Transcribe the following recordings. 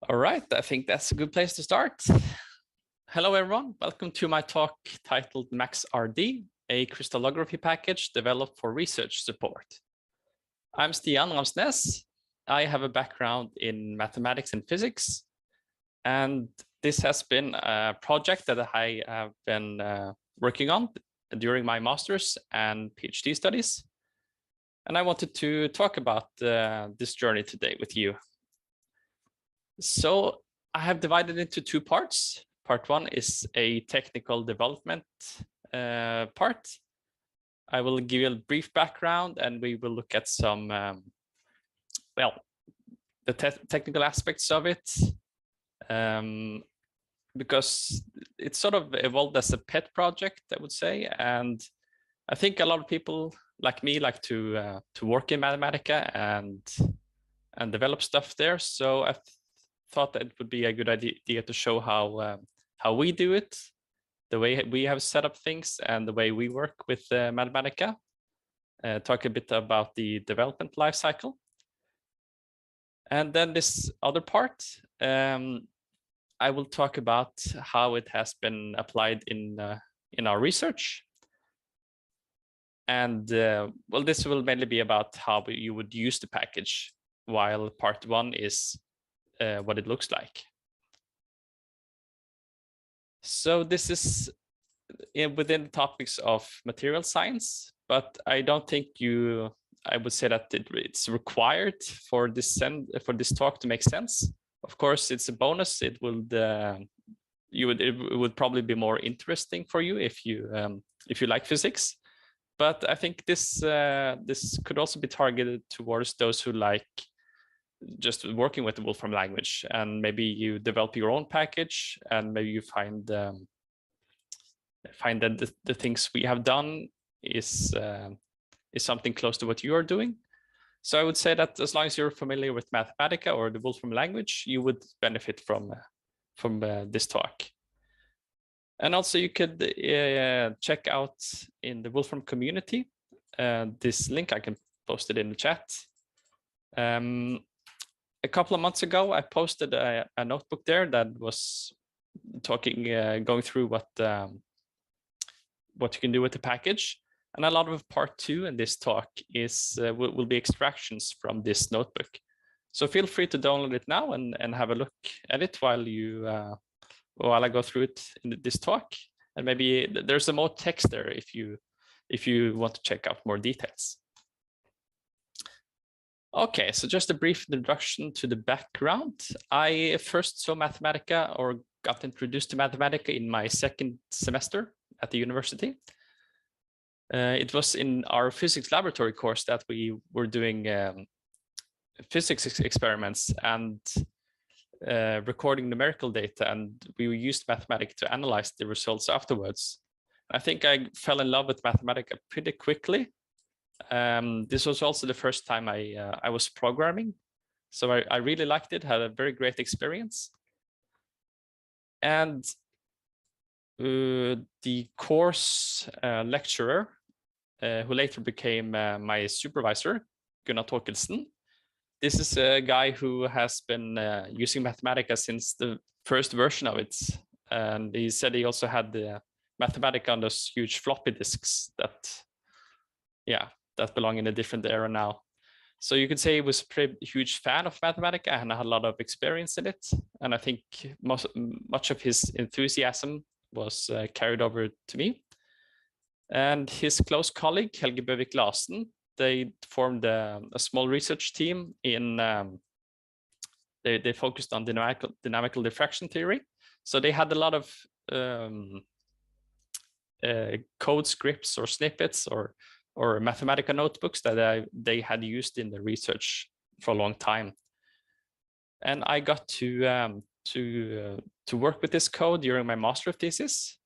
All right, I think that's a good place to start. Hello, everyone. Welcome to my talk titled MaXrd, a crystallography package developed for research support. I'm Stian Ramsnes. I have a background in mathematics and physics, and this has been a project that I have been working on during my master's and PhD studies. And I wanted to talk about this journey today with you. So I have divided into two parts. Part one is a technical development part. I will give you a brief background and we will look at some, the technical aspects of it, because it's sort of evolved as a pet project, I would say. And I think a lot of people like me like to work in Mathematica and develop stuff there. So I thought that it would be a good idea to show how we do it, the way we have set up things, and the way we work with Mathematica. Talk a bit about the development lifecycle, and then this other part, I will talk about how it has been applied in our research. And well, this will mainly be about how you would use the package, while part one is what it looks like. So this is within the topics of material science, but I don't think I would say that it's required for this talk to make sense. Of course, it's a bonus. It would probably be more interesting for you if you like physics. But I think this could also be targeted towards those who like just working with the Wolfram language, and maybe you develop your own package, and maybe you find that the things we have done is something close to what you are doing. So I would say that as long as you're familiar with Mathematica or the Wolfram language, you would benefit from this talk. And also you could check out in the Wolfram community this link. I can post it in the chat. A couple of months ago, I posted a notebook there that was going through what you can do with the package. And a lot of part two in this talk will be extractions from this notebook. So feel free to download it now and have a look at it while I go through it in this talk. And maybe there's some more text there if you want to check out more details. Okay, so just a brief introduction to the background. I first saw Mathematica, or got introduced to Mathematica, in my second semester at the university. It was in our physics laboratory course that we were doing physics experiments and recording numerical data, and we used Mathematica to analyze the results afterwards. I think I fell in love with Mathematica pretty quickly. This was also the first time I was programming, so I really liked it, had a very great experience. And the course lecturer, who later became my supervisor, Gunnar Torkelsen, this is a guy who has been using Mathematica since the first version of it. And he said he also had the Mathematica on those huge floppy disks that belong in a different era now. So you could say he was a pretty huge fan of Mathematica and had a lot of experience in it. And I think much of his enthusiasm was carried over to me. And his close colleague, Helge Bøvik Larsen, they formed a small research team in, they focused on dynamical diffraction theory. So they had a lot of code scripts or snippets or Mathematica notebooks that they had used in the research for a long time. And I got to work with this code during my master thesis.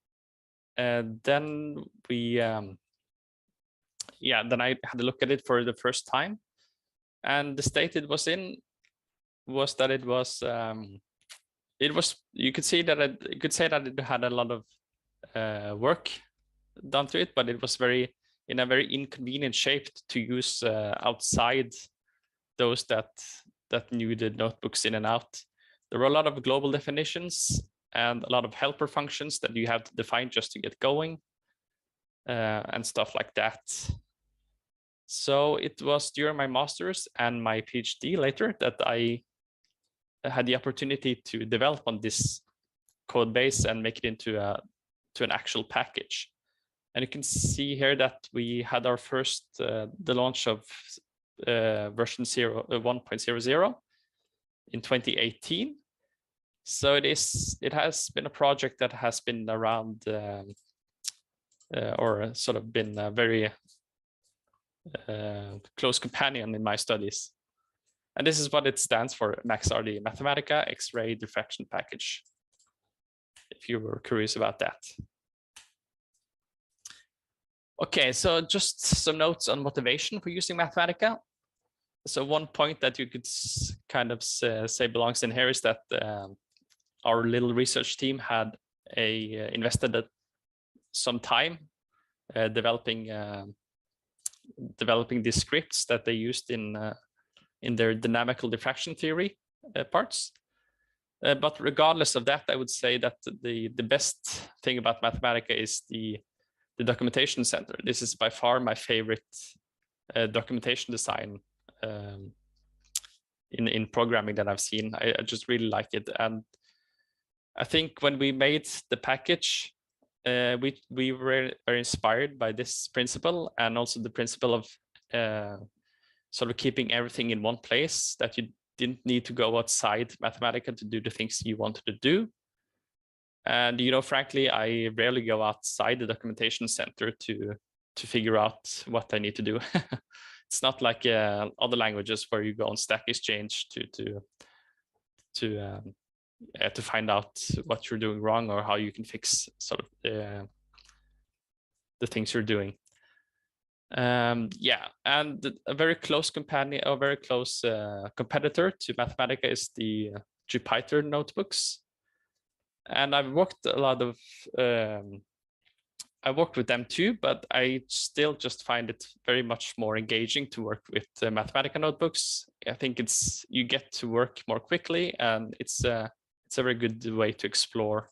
And then then I had a look at it for the first time. And the state it was in was that it was you could say that it had a lot of work done to it, but it was in a very inconvenient shape to use outside those that knew the notebooks in and out. There were a lot of global definitions and a lot of helper functions that you have to define just to get going, and stuff like that. So it was during my master's and my PhD later that I had the opportunity to develop on this code base and make it into an actual package. And you can see here that we had our first, the launch of version 1.00 in 2018. So it has been a project that has been around, or sort of been a very close companion in my studies. And this is what it stands for: MaXrd, Mathematica X-ray Diffraction Package, if you were curious about that. Okay, so just some notes on motivation for using Mathematica. So one point that you could kind of say belongs in here is that our little research team had invested some time developing these scripts that they used in their dynamical diffraction theory parts. But regardless of that, I would say that the best thing about Mathematica is the documentation center. This is by far my favorite documentation design in programming that I've seen. I just really like it. And I think when we made the package, we were very inspired by this principle, and also the principle of sort of keeping everything in one place, that you didn't need to go outside Mathematica to do the things you wanted to do. And, you know, frankly, I rarely go outside the documentation center to figure out what I need to do. It's not like other languages where you go on Stack Exchange to find out what you're doing wrong or how you can fix sort of the things you're doing. Yeah, and a very close companion, or very close competitor to Mathematica is the Jupyter notebooks. And I've worked a lot of, I worked with them too, but I still just find it very much more engaging to work with Mathematica notebooks. I think you get to work more quickly, and it's a very good way to explore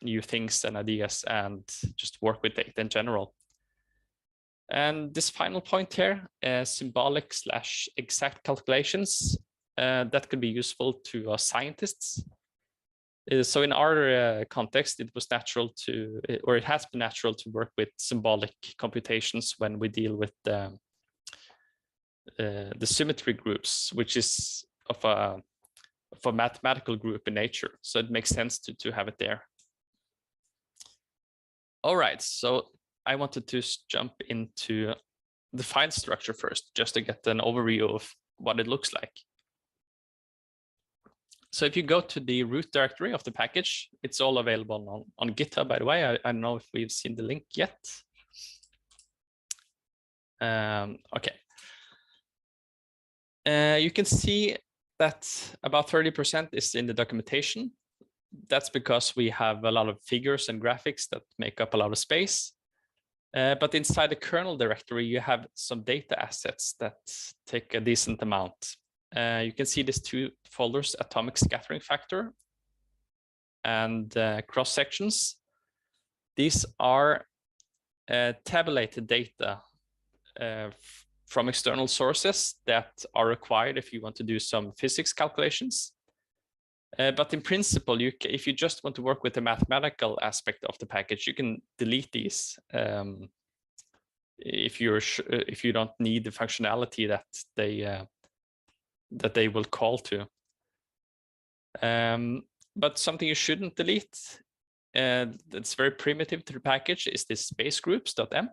new things and ideas and just work with data in general. And this final point here, symbolic/exact calculations, that could be useful to scientists. So in our context, it was natural to, or it has been natural to work with symbolic computations when we deal with the symmetry groups, which is of a mathematical group in nature. So it makes sense to have it there. All right, so I wanted to jump into the file structure first, just to get an overview of what it looks like. So if you go to the root directory of the package, it's all available on GitHub, by the way. I don't know if we've seen the link yet. Okay. You can see that about 30% is in the documentation. That's because we have a lot of figures and graphics that make up a lot of space. But inside the kernel directory, you have some data assets that take a decent amount. You can see these two folders: atomic scattering factor and cross sections. These are tabulated data from external sources that are required if you want to do some physics calculations. But in principle, if you just want to work with the mathematical aspect of the package, you can delete these if you don't need the functionality that they will call to. But something you shouldn't delete, that's very primitive to the package, is this space groups.m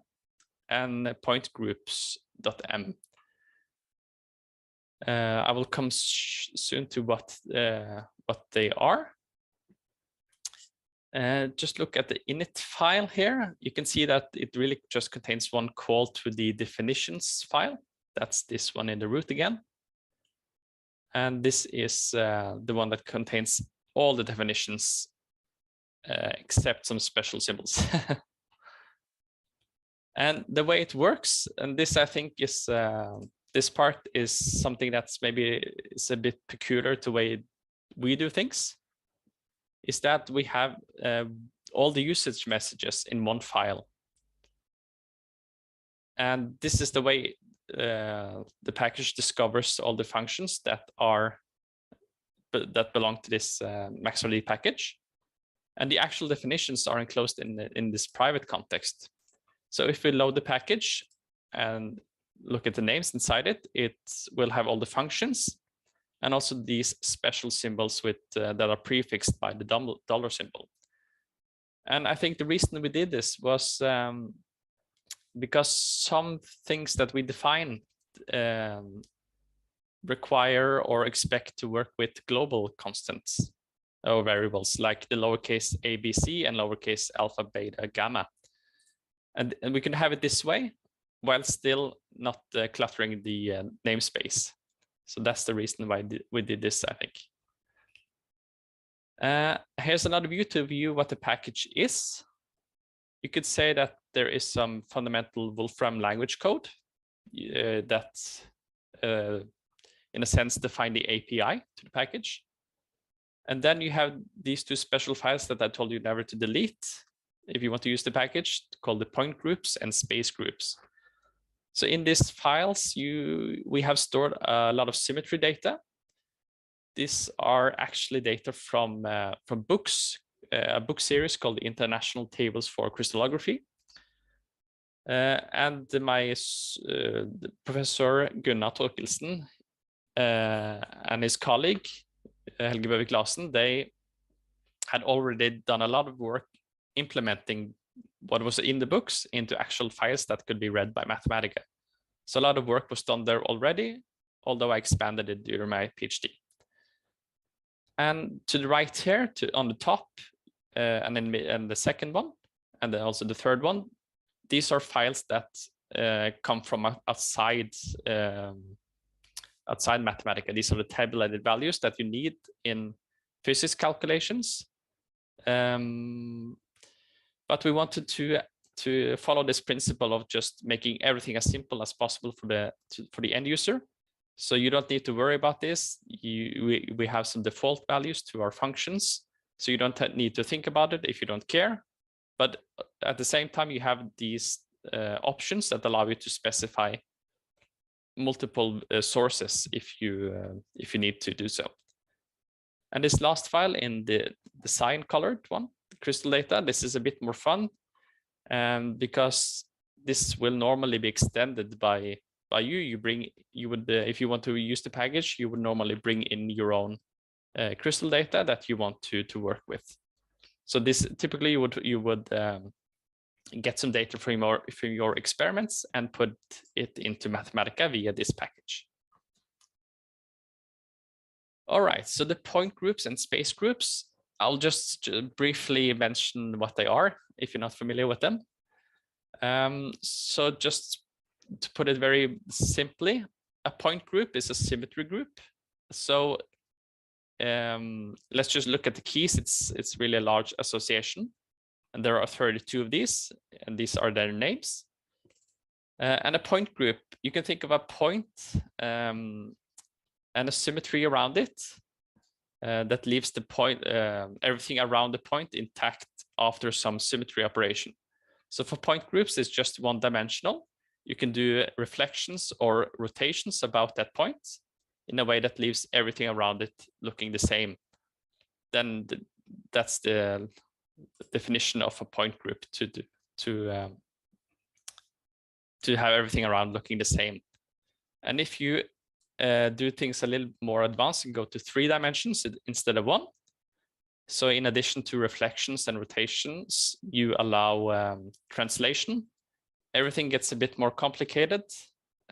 and point groups.m. I will come soon to what they are. Just look at the init file here. You can see that it really just contains one call to the definitions file. That's this one in the root again. And this is the one that contains all the definitions except some special symbols. And the way it works, and this I think is this part is something that's maybe is a bit peculiar to the way we do things is that we have all the usage messages in one file. And this is the way the package discovers all the functions that belong to this MaXrd package. And the actual definitions are enclosed in this private context. So if we load the package and look at the names inside it, it will have all the functions and also these special symbols that are prefixed by the dollar symbol. And I think the reason we did this was because some things that we define require or expect to work with global constants or variables like the lowercase ABC and lowercase alpha, beta, gamma. And we can have it this way while still not cluttering the namespace. So that's the reason why we did this, I think. Here's another view to view what the package is. You could say that there is some fundamental Wolfram language code that, in a sense, define the API to the package. And then you have these two special files that I told you never to delete if you want to use the package, called the point groups and space groups. So in these files, we have stored a lot of symmetry data. These are actually data from books, a book series called the International Tables for Crystallography. And my professor Gunnar Torkelsen and his colleague Helge Bøvik Larsen, they had already done a lot of work implementing what was in the books into actual files that could be read by Mathematica. So a lot of work was done there already, although I expanded it during my PhD. And to the right here, on the top, and then the second one, and then also the third one, these are files that come from outside Mathematica. These are the tabulated values that you need in physics calculations. But we wanted to follow this principle of just making everything as simple as possible for the end user. So you don't need to worry about this. We have some default values to our functions, so you don't need to think about it if you don't care. But at the same time, you have these options that allow you to specify multiple sources if you need to do so. And this last file in the cyan colored one, the crystal data, this is a bit more fun, because this will normally be extended by you. If you want to use the package, you would normally bring in your own crystal data that you want to work with. So this typically you would get some data from your experiments and put it into Mathematica via this package. All right, so the point groups and space groups, I'll just briefly mention what they are if you're not familiar with them. So just to put it very simply, a point group is a symmetry group. So let's just look at the keys. It's really a large association, and there are 32 of these, and these are their names. And a point group, you can think of a point and a symmetry around it that leaves the point, everything around the point intact after some symmetry operation. So for point groups, it's just one-dimensional. You can do reflections or rotations about that point in a way that leaves everything around it looking the same. Then that's the definition of a point group, to have everything around looking the same. And if you do things a little more advanced and go to 3 dimensions instead of 1, so in addition to reflections and rotations, you allow translation. Everything gets a bit more complicated.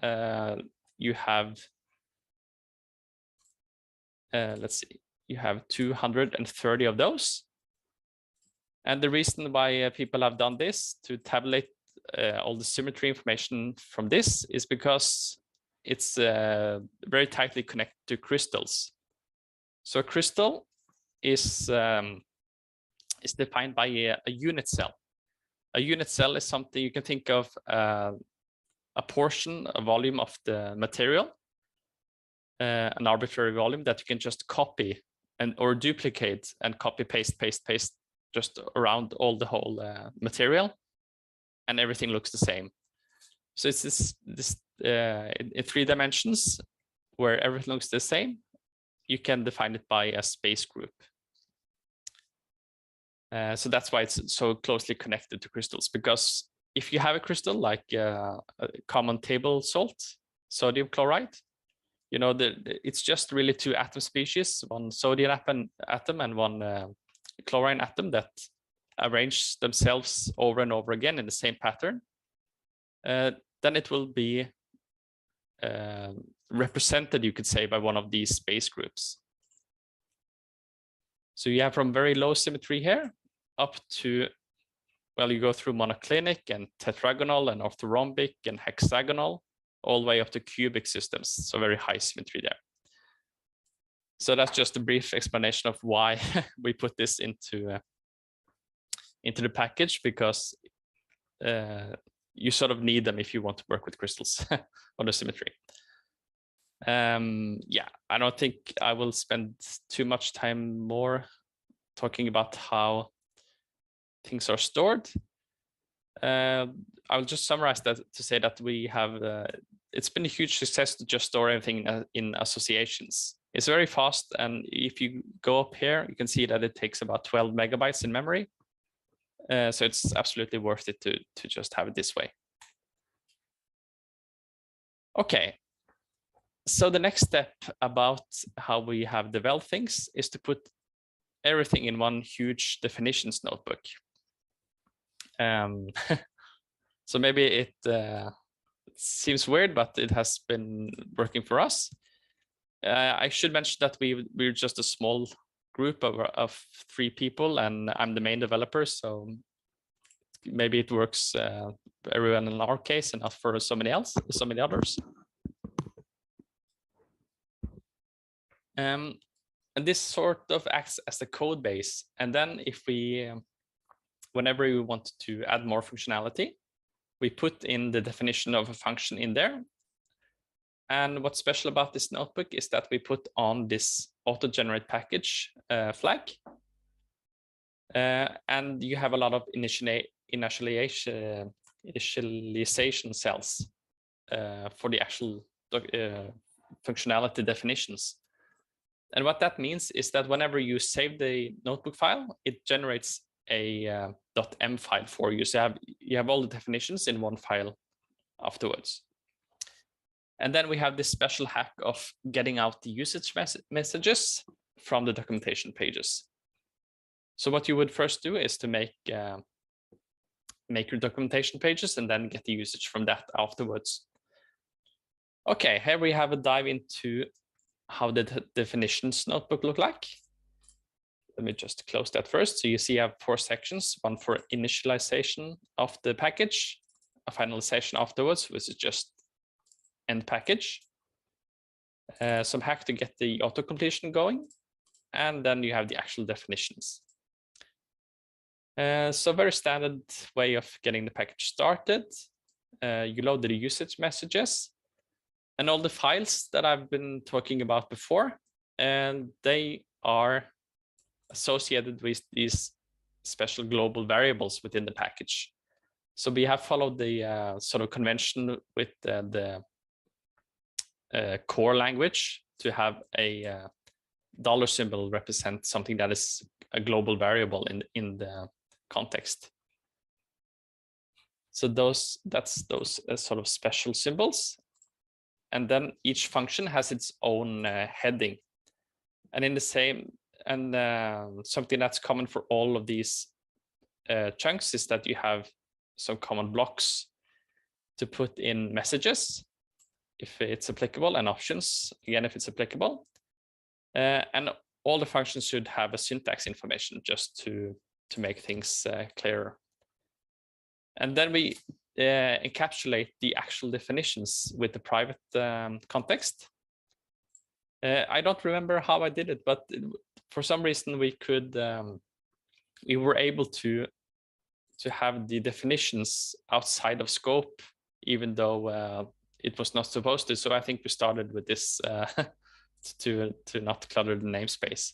You have, let's see, you have 230 of those. And the reason why people have done this to tabulate all the symmetry information from this is because it's very tightly connected to crystals. So a crystal is defined by a unit cell. A unit cell is something you can think of a portion, a volume of the material, an arbitrary volume that you can just copy and or duplicate and copy, paste, paste just around all the whole material, and everything looks the same. So it's this in 3 dimensions where everything looks the same. You can define it by a space group. So that's why it's so closely connected to crystals, because if you have a crystal like a common table salt, sodium chloride, you know, it's just really 2 atom species, one sodium atom and one chlorine atom that arrange themselves over and over again in the same pattern. Then it will be represented, you could say, by one of these space groups. So you have from very low symmetry here up to, well, you go through monoclinic and tetragonal and orthorhombic and hexagonal, all the way up to cubic systems. So very high symmetry there. So that's just a brief explanation of why we put this into the package, because you sort of need them if you want to work with crystals on the symmetry. Yeah, I don't think I will spend too much time more talking about how things are stored. I'll just summarize that to say that we have, it's been a huge success to just store everything in associations. It's very fast, and if you go up here, you can see that it takes about 12 megabytes in memory. So it's absolutely worth it to just have it this way. Okay, so the next step about how we have developed things is to put everything in one huge definitions notebook. So maybe it seems weird, but it has been working for us. I should mention that we're just a small group of 3 people, and I'm the main developer, so maybe it works very well in our case and not for so many others. And this sort of acts as the code base. And then if we, whenever we want to add more functionality, we put in the definition of a function in there. And what's special about this notebook is that we put on this auto-generate package flag. And you have a lot of initialization cells for the actual functionality definitions. And what that means is that whenever you save the notebook file, it generates a .m file for you. So you have all the definitions in one file afterwards. And then we have this special hack of getting out the usage messages from the documentation pages. So what you would first do is to make your documentation pages and then get the usage from that afterwards. Okay, here we have a dive into how the definitions notebook look like. Let me just close that first. So you see I have 4 sections, one for initialization of the package, a finalization afterwards, which is just end package, some hack to get the auto completion going, and then you have the actual definitions. So very standard way of getting the package started. You load the usage messages and all the files that I've been talking about before, and they are associated with these special global variables within the package. So we have followed the sort of convention with the core language to have a dollar symbol represent something that is a global variable in the context. So that's those sort of special symbols. And then each function has its own heading. And in the same, and something that's common for all of these chunks is that you have some common blocks to put in messages, if it's applicable, and options, again, if it's applicable. And all the functions should have a syntax information just to make things clearer. And then we encapsulate the actual definitions with the private context. I don't remember how I did it, but for some reason we were able to have the definitions outside of scope, even though it was not supposed to. So I think we started with this to not clutter the namespace.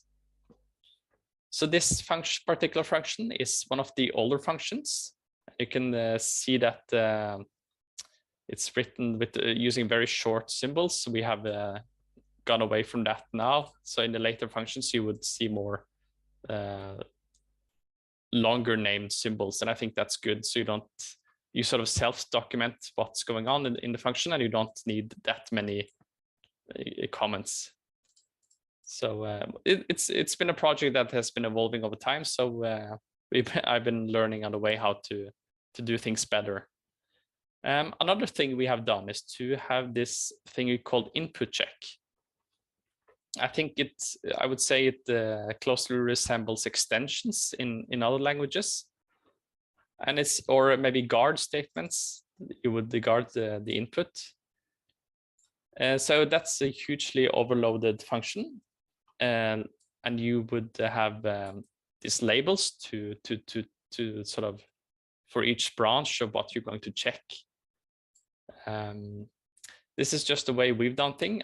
So this particular function is one of the older functions. You can see that it's written with using very short symbols. We have gone away from that now. So in the later functions, you would see more longer named symbols, and I think that's good. So you sort of self-document what's going on in the function, and you don't need that many comments. So it's been a project that has been evolving over time. So I've been learning on the way how to do things better. Another thing we have done is to have this thing we call input check. I would say it closely resembles extensions in other languages, and or maybe guard statements. You would guard the input. So that's a hugely overloaded function, and you would have these labels to sort of for each branch of what you're going to check. This is just the way we've done things.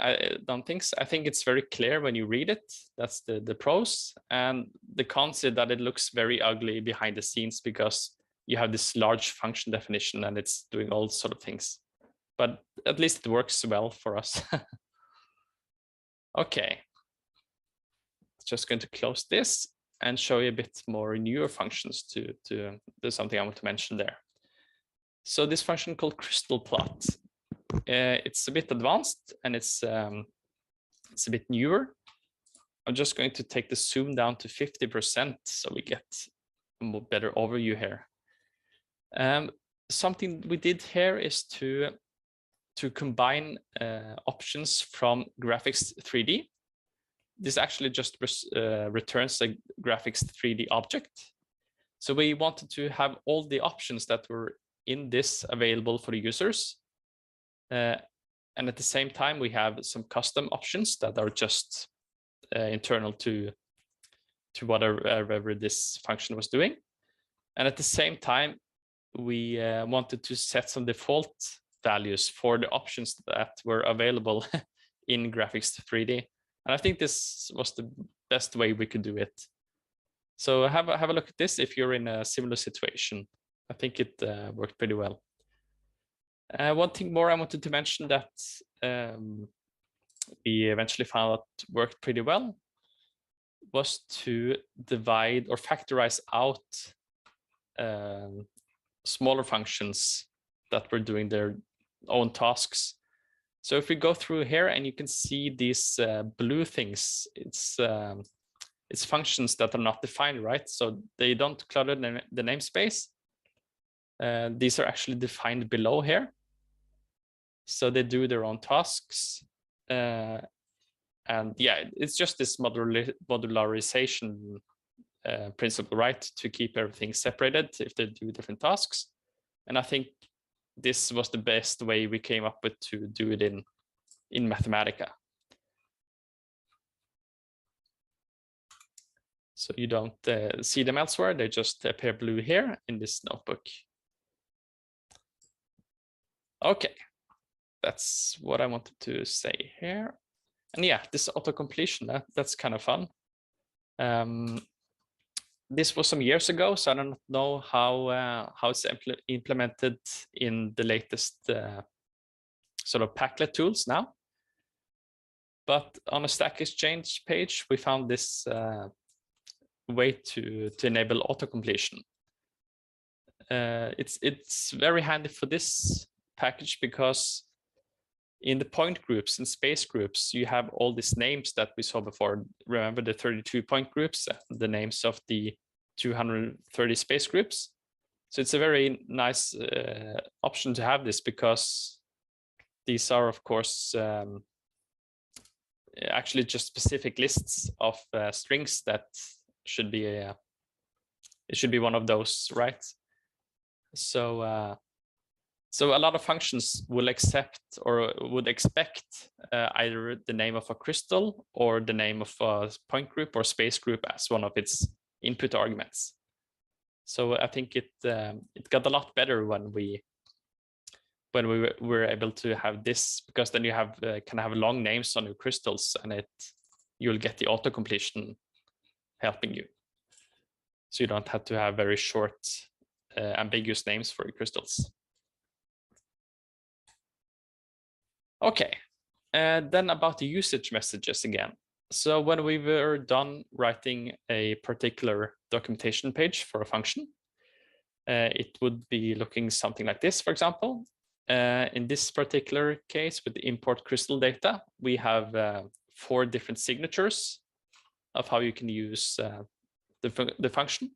I think it's very clear when you read it. That's the pros, and the cons is that it looks very ugly behind the scenes because you have this large function definition and it's doing all sort of things. But at least it works well for us. Okay, just going to close this and show you a bit more newer functions to there's something I want to mention there. So this function called crystal plot. It's a bit advanced and it's a bit newer. I'm just going to take the zoom down to 50% so we get a more better overview here. Something we did here is to combine options from graphics 3D. This actually just returns a graphics 3D object. So we wanted to have all the options that were in this available for the users. And at the same time, we have some custom options that are just internal to whatever this function was doing. And at the same time, we wanted to set some default values for the options that were available in graphics 3D. And I think this was the best way we could do it. So have a look at this if you're in a similar situation. I think it worked pretty well. One thing more I wanted to mention that we eventually found out worked pretty well was to divide or factorize out smaller functions that were doing their own tasks. So if we go through here and you can see these blue things, it's functions that are not defined, right? So they don't clutter the namespace. These are actually defined below here. So they do their own tasks. And yeah, it's just this modularization principle, right? To keep everything separated if they do different tasks. And I think this was the best way we came up with to do it in Mathematica. So you don't see them elsewhere. They just appear blue here in this notebook. Okay, that's what I wanted to say here. And yeah, this auto-completion, that's kind of fun. This was some years ago, so I don't know how it's implemented in the latest sort of Packlet tools now. But on a Stack Exchange page, we found this way to enable auto-completion. It's very handy for this package because in the point groups and space groups, you have all these names that we saw before. Remember the 32 point groups, the names of the 230 space groups. So it's a very nice option to have this because these are, of course, actually just specific lists of strings that should be it should be one of those, right? So so a lot of functions will accept or would expect either the name of a crystal or the name of a point group or space group as one of its input arguments. So I think it got a lot better when we were able to have this, because then you can have long names on your crystals and you'll get the auto completion helping you. So you don't have to have very short, ambiguous names for your crystals. Okay, and then about the usage messages again. So when we were done writing a particular documentation page for a function, it would be looking something like this, for example. In this particular case, with the import crystal data, we have 4 different signatures of how you can use the function.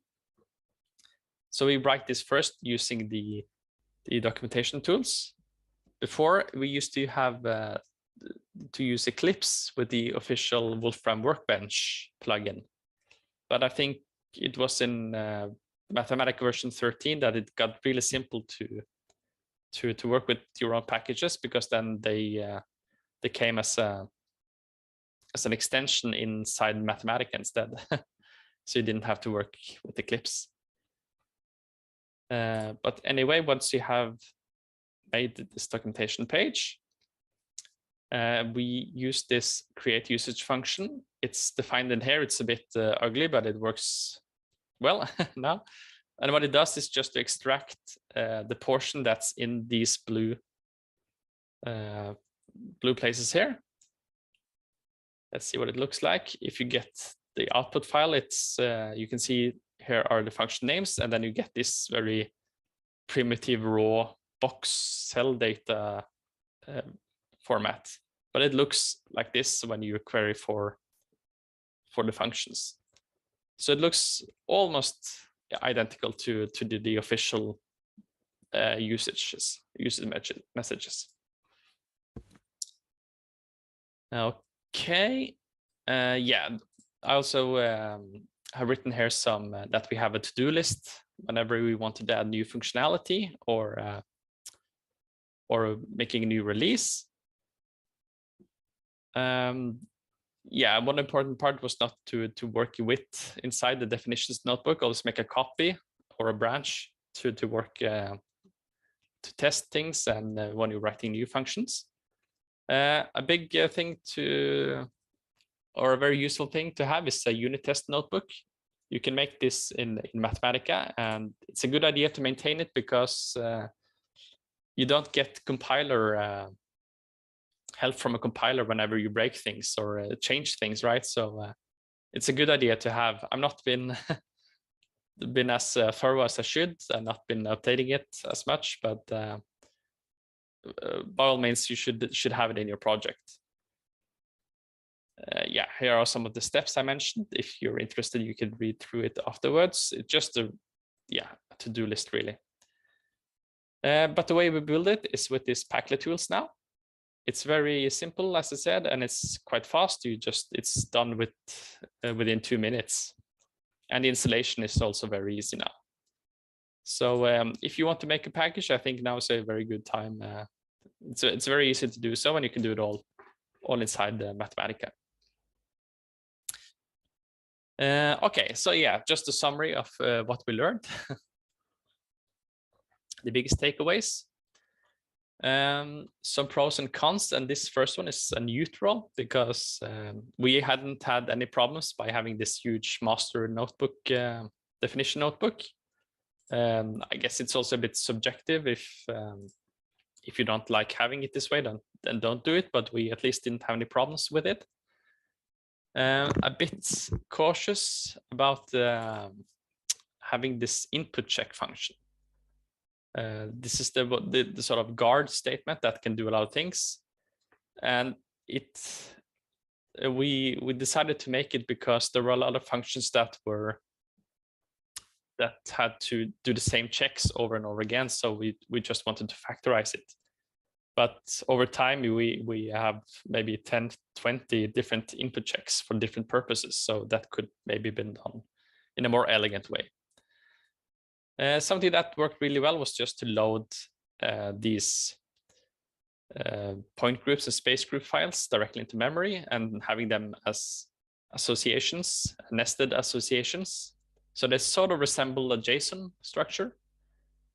So we write this first using the documentation tools. Before, we used to have to use Eclipse with the official Wolfram Workbench plugin. But I think it was in Mathematica version 13 that it got really simple to work with your own packages, because then they came as an extension inside Mathematica instead. So you didn't have to work with Eclipse. But anyway, once you have made this documentation page, we use this create usage function. It's defined in here. It's a bit ugly, but it works well now. And what it does is just to extract the portion that's in these blue places here. Let's see what it looks like. If you get the output file, it's you can see here are the function names, and then you get this very primitive raw box cell data format. But it looks like this when you query for the functions. So it looks almost identical to the official usage messages. Okay, yeah. I also have written here some that we have a to-do list whenever we wanted to add new functionality or making a new release. Yeah, one important part was not to work with inside the definitions notebook. Always make a copy or a branch to work to test things and when you're writing new functions. A big thing or a very useful thing to have is a unit test notebook. You can make this in Mathematica, and it's a good idea to maintain it because you don't get compiler help from a compiler whenever you break things or change things, right? So it's a good idea to have. I've not been as thorough as I should. I've not been updating it as much, but by all means, you should have it in your project. Yeah, here are some of the steps I mentioned. If you're interested, you can read through it afterwards. It's just a to-do list, really. But the way we build it is with these Packlet tools now. It's very simple, as I said, and it's quite fast. It's done within 2 minutes, and the installation is also very easy now. So if you want to make a package, I think now is a very good time. It's very easy to do so, and you can do it all inside the Mathematica. Okay, so yeah, just a summary of what we learned. The biggest takeaways. Some pros and cons, and this first one is a neutral because we hadn't had any problems by having this huge master notebook, definition notebook. I guess it's also a bit subjective. If you don't like having it this way, then don't do it, but we at least didn't have any problems with it. A bit cautious about having this input check function. This is the sort of guard statement that can do a lot of things, and we decided to make it because there were a lot of functions that had to do the same checks over and over again. So we just wanted to factorize it. But over time, we have maybe 10, 20 different input checks for different purposes. So that could maybe been done in a more elegant way. Something that worked really well was just to load these point groups and space group files directly into memory and having them as associations, nested associations. So they sort of resemble a JSON structure,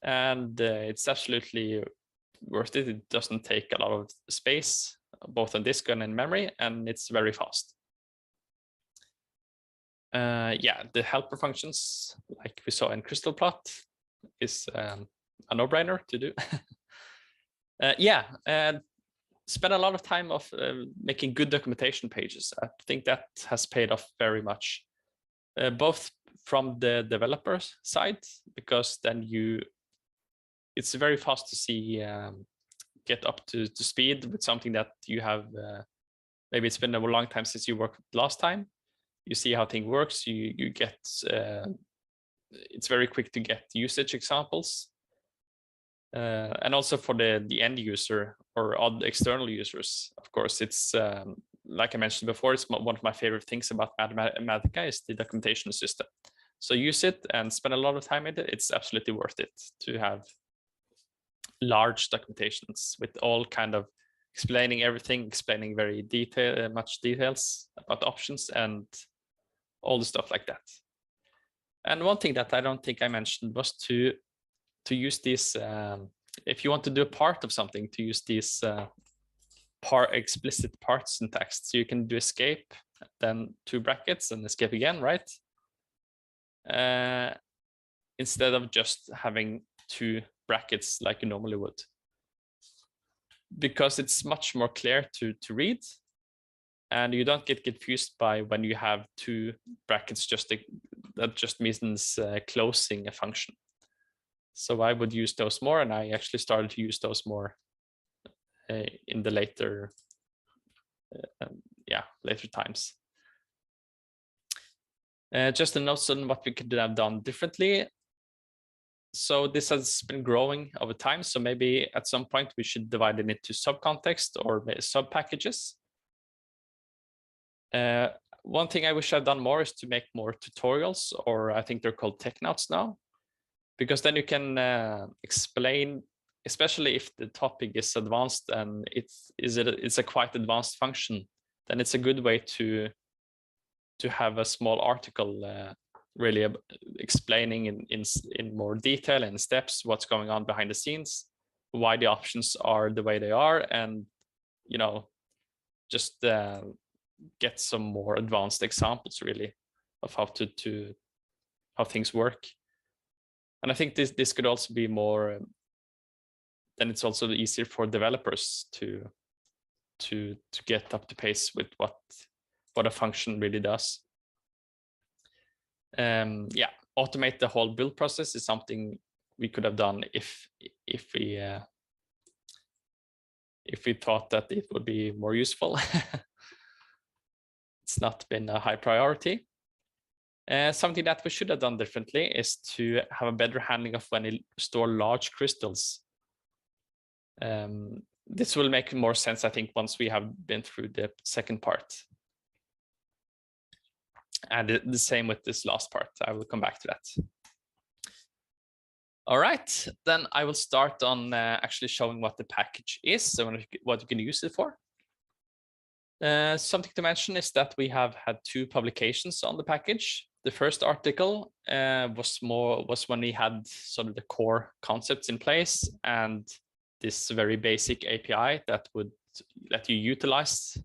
and it's absolutely worth it. It doesn't take a lot of space, both on disk and in memory, and it's very fast. Yeah, the helper functions, like we saw in Crystalplot, is a no-brainer to do. Yeah, spend a lot of time of making good documentation pages. I think that has paid off very much, both from the developer's side, because then it's very fast to see, get up to speed with something that you have, maybe it's been a long time since you worked last time. You see how thing works, you get, it's very quick to get usage examples. And also for the end user or other external users, of course, it's like I mentioned before, it's one of my favorite things about Mathematica is the documentation system. So use it and spend a lot of time in it. It's absolutely worth it to have large documentations with all kind of explaining everything, explaining very much details about options and all the stuff like that. And one thing that I don't think I mentioned was to use this, if you want to do a part of something, to use these explicit part syntax. So you can do escape, then 2 brackets and escape again, right? Instead of just having 2 brackets like you normally would. Because it's much more clear to read, and you don't get confused by when you have 2 brackets, that just means closing a function. So I would use those more, and I actually started to use those more in the later times. Just a note on what we could have done differently. So this has been growing over time. So maybe at some point we should divide it into subcontext or sub packages. One thing I wish I'd done more is to make more tutorials, or I think they're called tech notes now, because then you can explain, especially if the topic is advanced and it's a quite advanced function, then it's a good way to have a small article really explaining in more detail and steps what's going on behind the scenes, why the options are the way they are, and just get some more advanced examples really of how how things work. And I think this could also be more, then it's also easier for developers to get up to pace with what a function really does. Yeah, automate the whole build process is something we could have done if we thought that it would be more useful. It's not been a high priority. Something that we should have done differently is to have a better handling of when you store large crystals. This will make more sense, I think, once we have been through the second part. And the same with this last part. I will come back to that. All right, then I will start on actually showing what the package is, so what you can use it for. Something to mention is that we have had 2 publications on the package. The first article was when we had sort of the core concepts in place and this very basic API that would let you utilize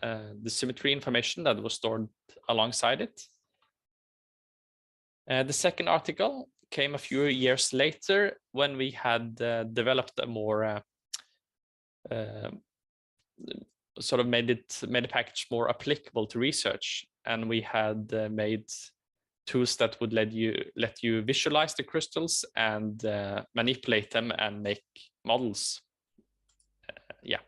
the symmetry information that was stored alongside it. The second article came a few years later when we had developed a more sort of made the package more applicable to research, and we had made tools that would let you visualize the crystals and manipulate them and make models. Yeah.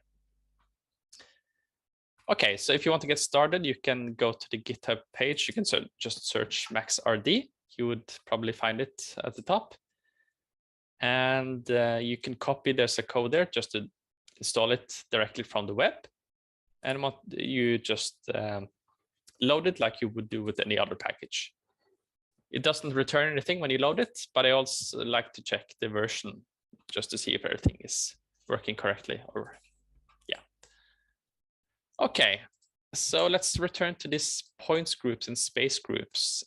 Okay, so if you want to get started, you can go to the GitHub page. You can just search MaXrd. You would probably find it at the top. And you can copy, there's a code there just to install it directly from the web. And you just load it like you would do with any other package. It doesn't return anything when you load it, but I also like to check the version just to see if everything is working correctly. Or yeah. Okay, so let's return to these points groups and space groups.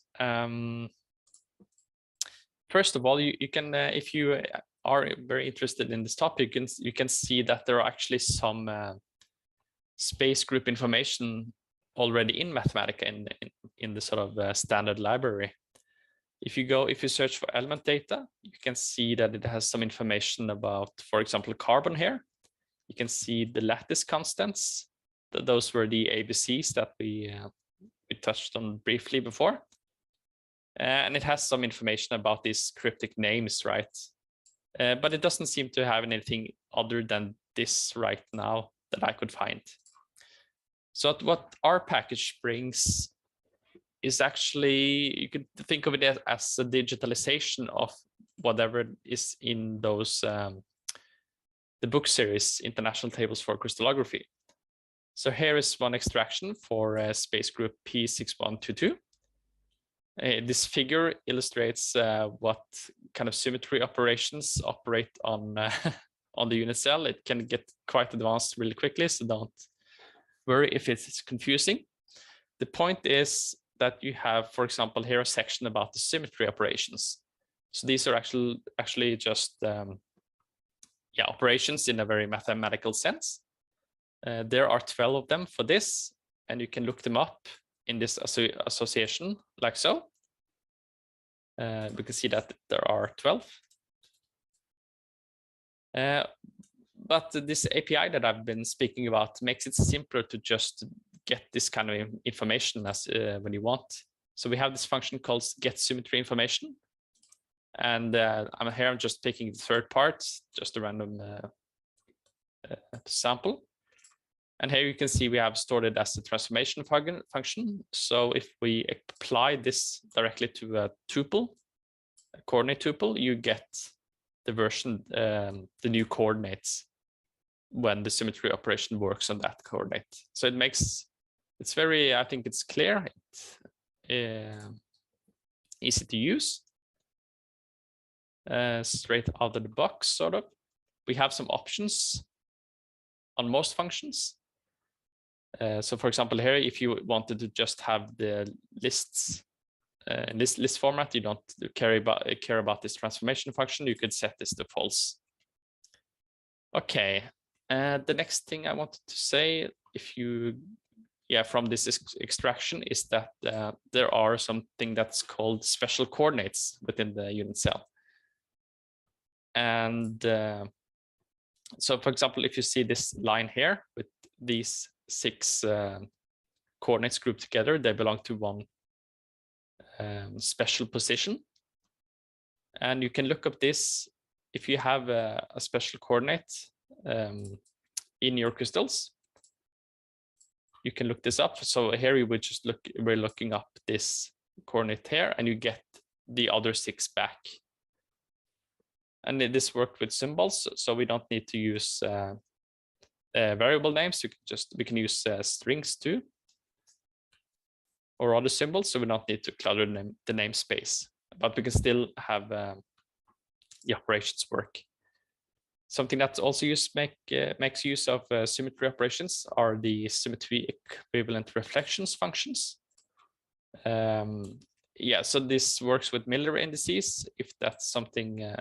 First of all, you can, if you are very interested in this topic, you can see that there are actually some space group information already in Mathematica, in in the sort of standard library. If you search for element data, you can see that it has some information about, for example, carbon here. You can see the lattice constants. Those were the ABCs that we touched on briefly before. And it has some information about these cryptic names, right? But it doesn't seem to have anything other than this right now that I could find. So what our package brings is actually, you could think of it as a digitalization of whatever is in those the book series, International Tables for Crystallography. So here is one extraction for space group P6122. This figure illustrates what kind of symmetry operations operate on on the unit cell. It can get quite advanced really quickly, so don't worry if it's confusing. The point is that you have, for example, here a section about the symmetry operations. So these are actually just operations in a very mathematical sense. There are 12 of them for this, and you can look them up in this association like so. We can see that there are 12. But this API that I've been speaking about makes it simpler to just get this kind of information as when you want. So we have this function called get symmetry information. And I'm just taking the third part, just a random sample. And here you can see we have stored it as a transformation function. So if we apply this directly to a tuple, a coordinate tuple, you get the version, the new coordinates when the symmetry operation works on that coordinate. So it's very, I think it's clear, easy to use, straight out of the box, sort of. We have some options on most functions. So for example, here, if you wanted to just have the lists in this list format, you don't care about this transformation function, you could set this to false. Okay, the next thing I wanted to say, from this extraction, is that there are something that's called special coordinates within the unit cell. And so for example, if you see this line here with these 6 coordinates grouped together, they belong to one special position. And you can look up this if you have a special coordinate in your crystals. You can look this up. So here you would just we're looking up this coordinate here, and you get the other 6 back. And this worked with symbols, so we don't need to use variable names. We can use strings too, or other symbols, so we don't need to clutter the namespace, but we can still have the operations work. Something that also makes use of symmetry operations are the symmetry equivalent reflections functions. So this works with Miller indices. If that's something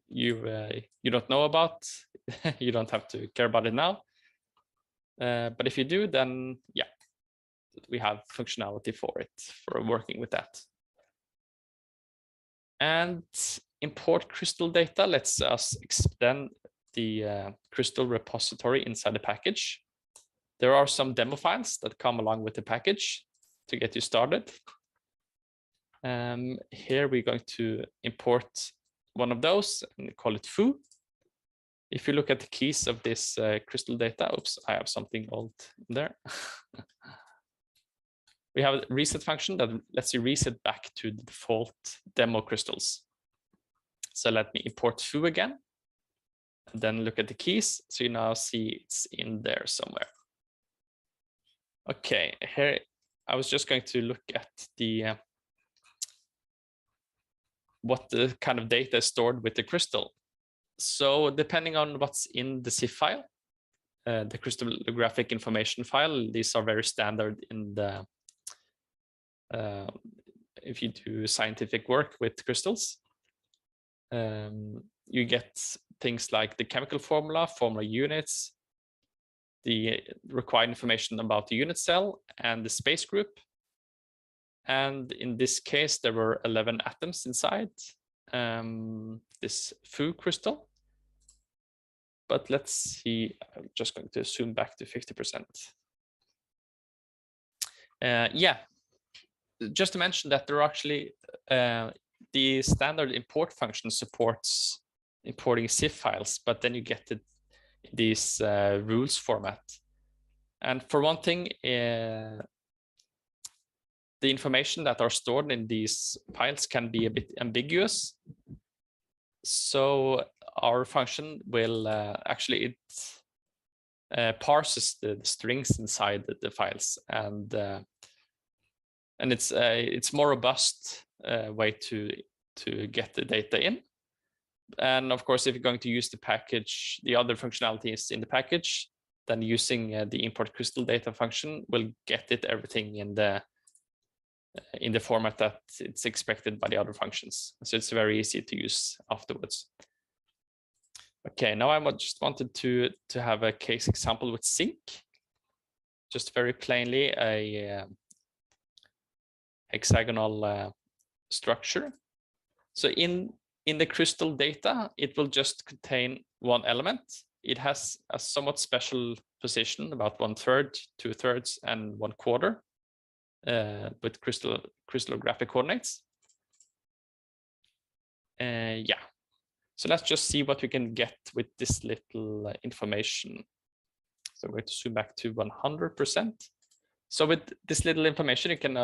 you don't know about, you don't have to care about it now. But if you do, then we have functionality for it, for working with that. And import crystal data lets us extend the crystal repository inside the package. There are some demo files that come along with the package to get you started. Here we're going to import one of those and call it foo. If you look at the keys of this crystal data, oops, I have something old in there. We have a reset function that lets you reset back to the default demo crystals. So let me import foo again, and then look at the keys. So you now see it's in there somewhere. Okay, here I was just going to look at the what the kind of data is stored with the crystal. So depending on what's in the ZIF file, the crystallographic information file, these are very standard in the if you do scientific work with crystals. You get things like the chemical formula units, the required information about the unit cell and the space group, And in this case, there were 11 atoms inside this Fu crystal. But let's see, I'm just going to zoom back to 50%. Yeah, just to mention that there are actually, the standard import function supports importing ZIF files, but then you get it in this rules format. And for one thing, the information that are stored in these files can be a bit ambiguous. So our function will actually, it parses the strings inside the files, and it's more robust way to get the data in. And of course, if you're going to use the package, the other functionalities in the package, then using the import crystal data function will get it everything in the format that it's expected by the other functions. So it's very easy to use afterwards. Okay, now I just wanted to have a case example with sync. Just very plainly a hexagonal structure. So in the crystal data, it will just contain one element. It has a somewhat special position, about 1/3, 2/3, and 1/4 with crystallographic coordinates. Yeah, so let's just see what we can get with this little information. So we're going to zoom back to 100%. So with this little information, you can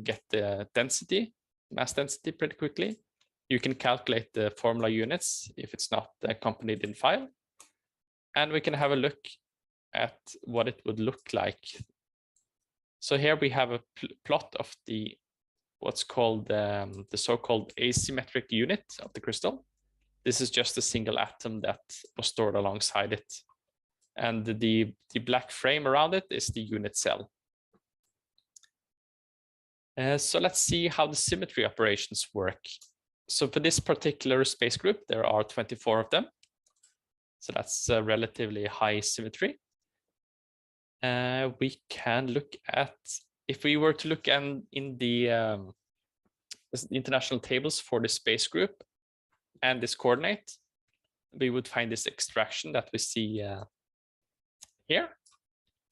get the density, mass density pretty quickly. You can calculate the formula units if it's not accompanied in file. And we can have a look at what it would look like. So here we have a plot of the what's called the so-called asymmetric unit of the crystal. This is just a single atom that was stored alongside it. And the black frame around it is the unit cell. So let's see how the symmetry operations work. So for this particular space group, there are 24 of them. So that's a relatively high symmetry. We can look at, if we were to look in the international tables for the space group and this coordinate, we would find this extraction that we see here,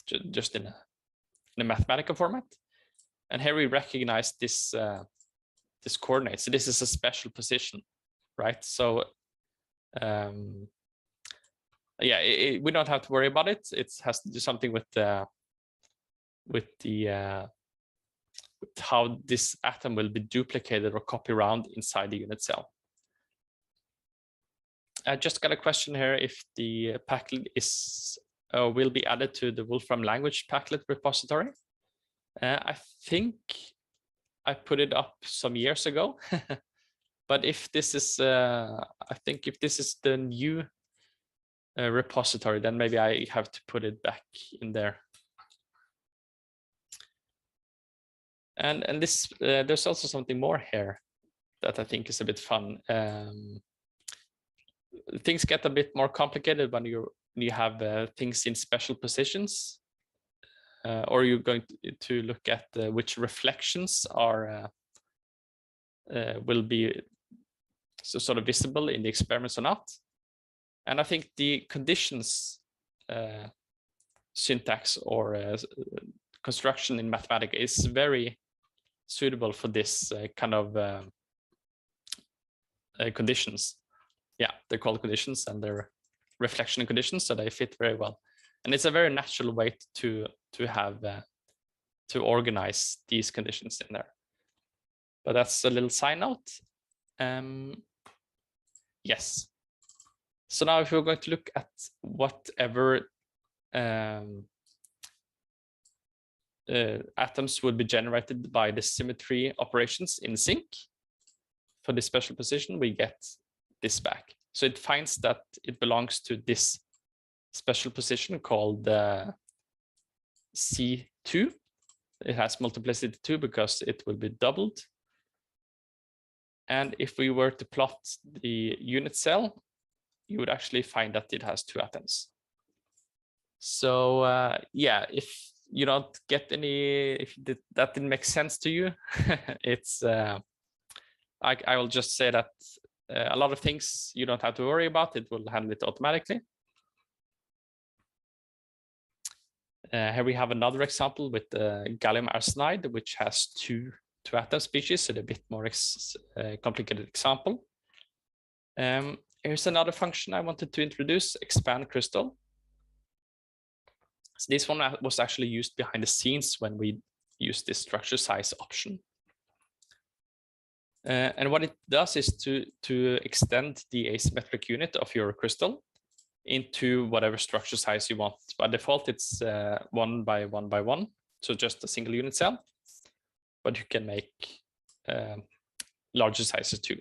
just in a mathematical format. And here we recognize this this coordinate. So this is a special position, right? So yeah, we don't have to worry about it. It has to do something with how this atom will be duplicated or copied around inside the unit cell. I just got a question here if the Packlet is will be added to the Wolfram language Packlet repository. I think I put it up some years ago, but if this is, I think if this is the new repository, then maybe I have to put it back in there. And this, there's also something more here that I think is a bit fun. Things get a bit more complicated when you have things in special positions, or you're going to look at which reflections are will be sort of visible in the experiments or not. And I think the conditions syntax or construction in Mathematica is very suitable for this kind of conditions. Yeah, they're called conditions and they're reflection conditions, so they fit very well. And it's a very natural way to have to organize these conditions in there. But that's a little side note. Yes. So now if we're going to look at whatever atoms would be generated by the symmetry operations in sync, for this special position, we get this back. So it finds that it belongs to this special position called C2. It has multiplicity 2 because it will be doubled. And if we were to plot the unit cell, you would actually find that it has 2 atoms. So yeah, if you don't get any, if that didn't make sense to you, it's I will just say that a lot of things you don't have to worry about. It will handle it automatically. Here we have another example with gallium arsenide, which has two atom species, so a bit more complicated example. Here's another function I wanted to introduce, expand crystal. So this one was actually used behind the scenes when we used this structure size option. And what it does is to extend the asymmetric unit of your crystal into whatever structure size you want. By default, it's 1 by 1 by 1, so just a single unit cell. But you can make larger sizes too.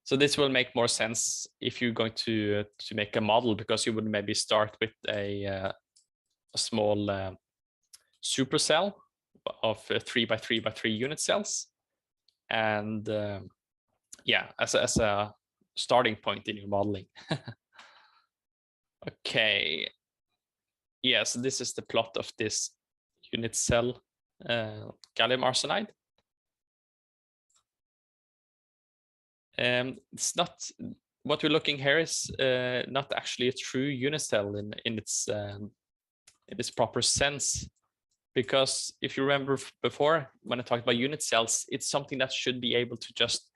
So this will make more sense if you're going to make a model, because you would maybe start with a small supercell of 3 by 3 by 3 unit cells, and yeah, as a starting point in your modeling. Okay, yeah, so this is the plot of this unit cell gallium arsenide. It's not, what we're looking here is not actually a true unit cell in its proper sense, because if you remember before when I talked about unit cells, it's something that should be able to just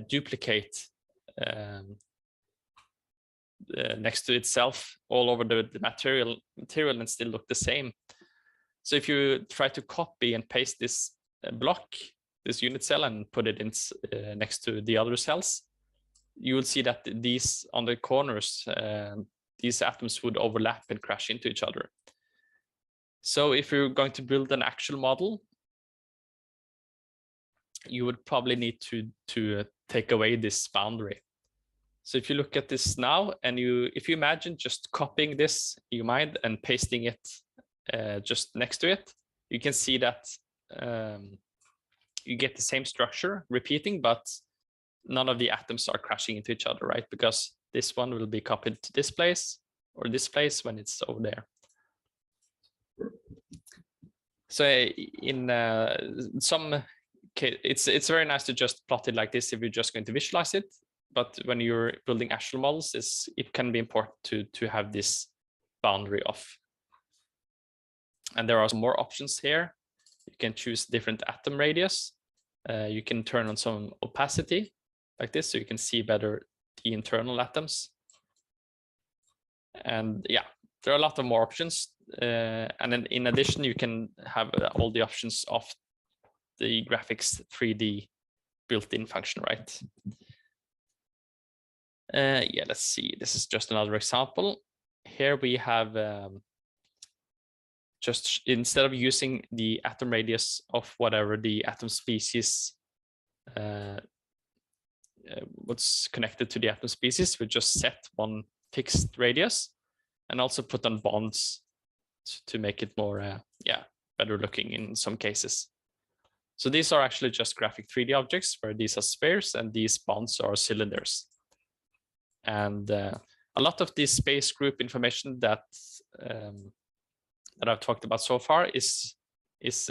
duplicate next to itself all over the material and still look the same. So if you try to copy and paste this block, this unit cell, and put it in next to the other cells, you will see that these on the corners, these atoms would overlap and crash into each other. So if you're going to build an actual model, you would probably need to take away this boundary. So if you look at this now, and if you imagine just copying this in your mind and pasting it just next to it, you can see that you get the same structure repeating, but none of the atoms are crashing into each other, right? Because this one will be copied to this place or this place when it's over there. So in some case, it's very nice to just plot it like this if you're just going to visualize it. But when you're building actual models, it can be important to have this boundary off. And there are some more options here. You can choose different atom radius. You can turn on some opacity like this, so you can see better the internal atoms. And yeah, there are a lot of more options. And then in addition, you can have all the options of the graphics 3D built-in function, right? Yeah, let's see. This is just another example. Here we have just instead of using the atom radius of whatever the atom species what's connected to the atom species, we just set one fixed radius and also put on bonds to make it more yeah, better looking in some cases. So these are actually just graphic 3D objects, where these are spheres and these bonds are cylinders. And a lot of this space group information that that I've talked about so far is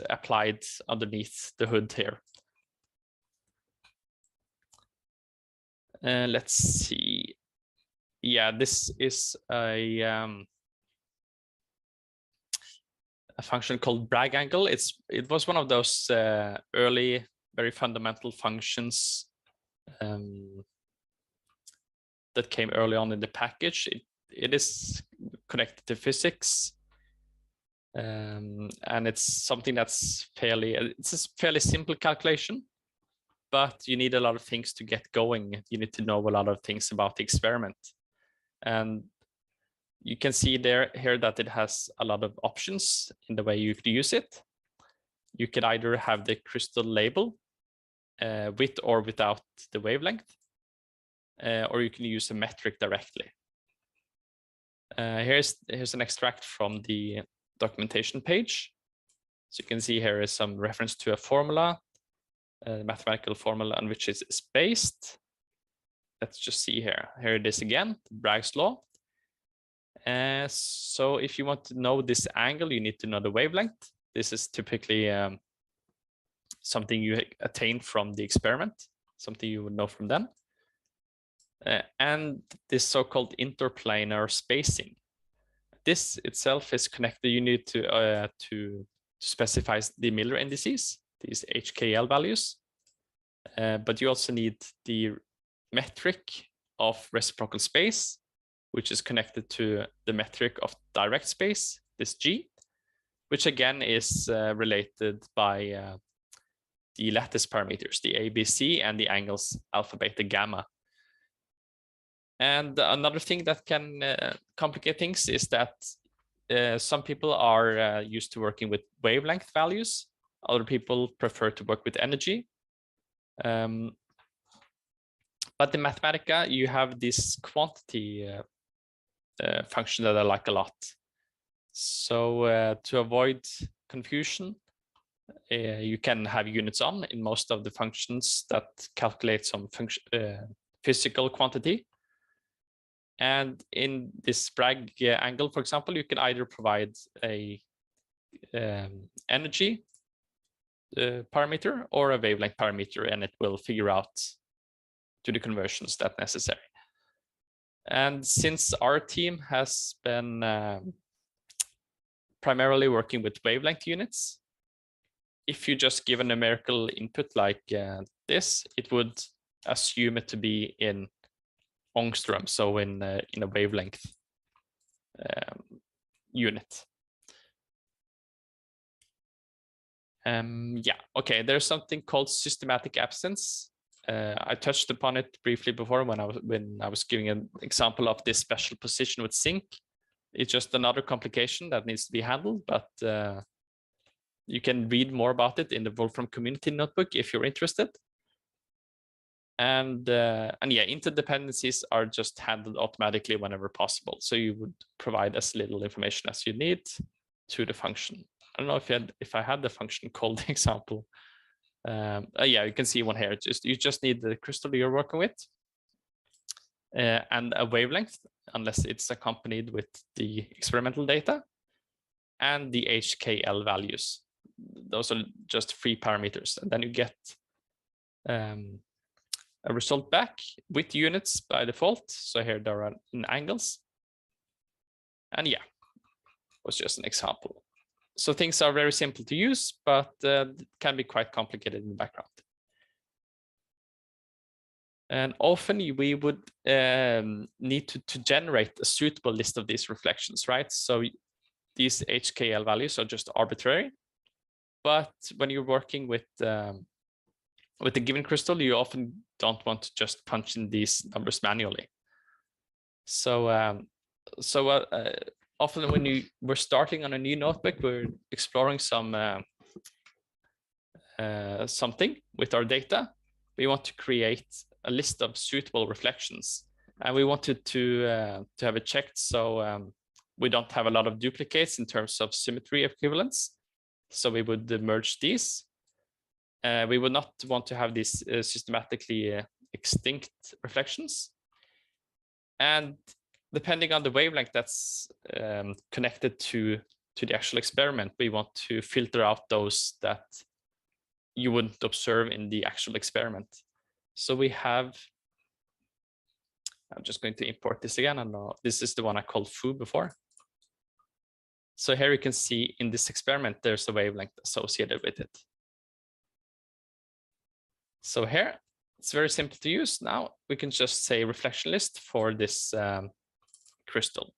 applied underneath the hood here. Let's see. Yeah, this is a function called Bragg angle. It was one of those early, very fundamental functions that came early on in the package. It is connected to physics, and it's something that's it's a fairly simple calculation, but you need a lot of things to get going. You need to know a lot of things about the experiment, and you can see here that it has a lot of options in the way you could use it. You could either have the crystal label with or without the wavelength, or you can use a metric directly. Here's an extract from the documentation page. So you can see here is some reference to a formula, a mathematical formula on which it's based. Let's just see here. Here it is again, Bragg's law. So if you want to know this angle, you need to know the wavelength. This is typically something you attain from the experiment, something you would know from them. And this so-called interplanar spacing. This itself is connected. You need to specify the Miller indices, these HKL values, but you also need the metric of reciprocal space, which is connected to the metric of direct space, this G, which again is related by the lattice parameters, the ABC, and the angles alpha, beta, gamma. And another thing that can complicate things is that some people are used to working with wavelength values. Other people prefer to work with energy. But in Mathematica, you have this quantity function that I like a lot. So to avoid confusion, you can have units on in most of the functions that calculate some physical quantity. And in this Bragg angle, for example, you can either provide a energy parameter or a wavelength parameter, and it will figure out to the conversions that necessary. And since our team has been primarily working with wavelength units, if you just give a numerical input like this, it would assume it to be in Ångström, so in a wavelength unit. Yeah, okay, there's something called systematic absence. I touched upon it briefly before when I was giving an example of this special position with zinc. It's just another complication that needs to be handled, but you can read more about it in the Wolfram community notebook if you're interested. And yeah, interdependencies are just handled automatically whenever possible. So you would provide as little information as you need to the function. I don't know if I had the function called example. Yeah, you can see one here. You just need the crystal you're working with and a wavelength, unless it's accompanied with the experimental data, and the HKL values. Those are just 3 parameters, and then you get a result back with units by default. So here there are in angles. And yeah, was just an example. So things are very simple to use, but can be quite complicated in the background. And often we would need to generate a suitable list of these reflections, right? So these HKL values are just arbitrary. But when you're working with a given crystal, you often don't want to just punch in these numbers manually. So often when we're starting on a new notebook, we're exploring something with our data. We want to create a list of suitable reflections, and we wanted to have it checked so we don't have a lot of duplicates in terms of symmetry equivalence. So we would merge these. We would not want to have these systematically extinct reflections. And depending on the wavelength that's connected to the actual experiment, we want to filter out those that you wouldn't observe in the actual experiment. So we have, I'm just going to import this again. And this is the one I called foo before. So here you can see in this experiment, there's a wavelength associated with it. So here, it's very simple to use. Now we can just say reflection list for this crystal.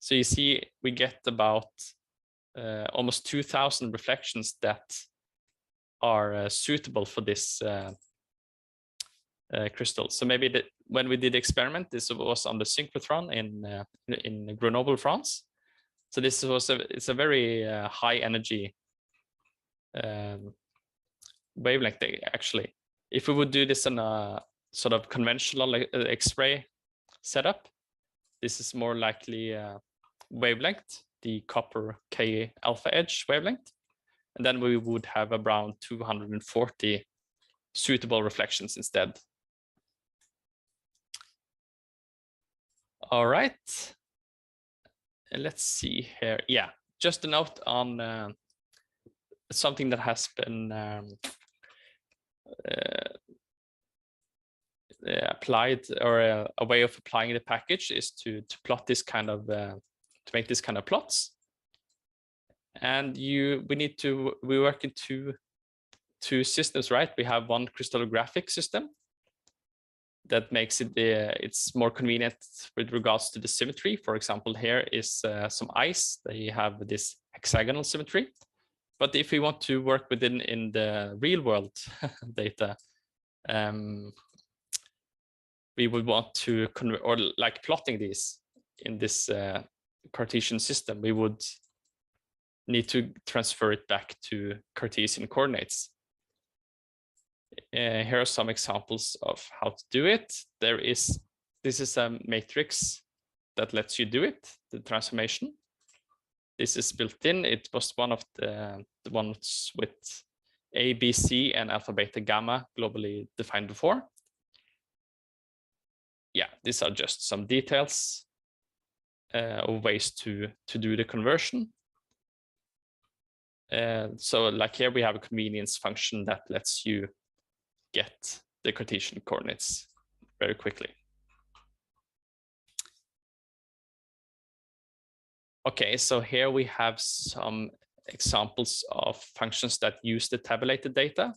So you see, we get about almost 2,000 reflections that are suitable for this crystal. So maybe when we did the experiment, this was on the synchrotron in Grenoble, France. So this was it's a very high energy wavelength actually. If we would do this in a sort of conventional X-ray setup, this is more likely wavelength, the copper K alpha edge wavelength. And then we would have around 240 suitable reflections instead. All right. let's see here. Yeah, just a note on something that has been applied, or a way of applying the package is to plot this kind of to make this kind of plots. And we work in two systems, right? We have one crystallographic system that makes it it's more convenient with regards to the symmetry. For example, here is some ice. They have this hexagonal symmetry. But if we want to work within in the real world data, we would want to convert, or like plotting these in this Cartesian system, we would need to transfer it back to Cartesian coordinates. Here are some examples of how to do it. This is a matrix that lets you do it, the transformation. This is built in. It was one of the ones with A, B, C, and alpha, beta, gamma globally defined before. Yeah, these are just some details of ways to do the conversion. So like here we have a convenience function that lets you get the Cartesian coordinates very quickly. Okay, so here we have some examples of functions that use the tabulated data,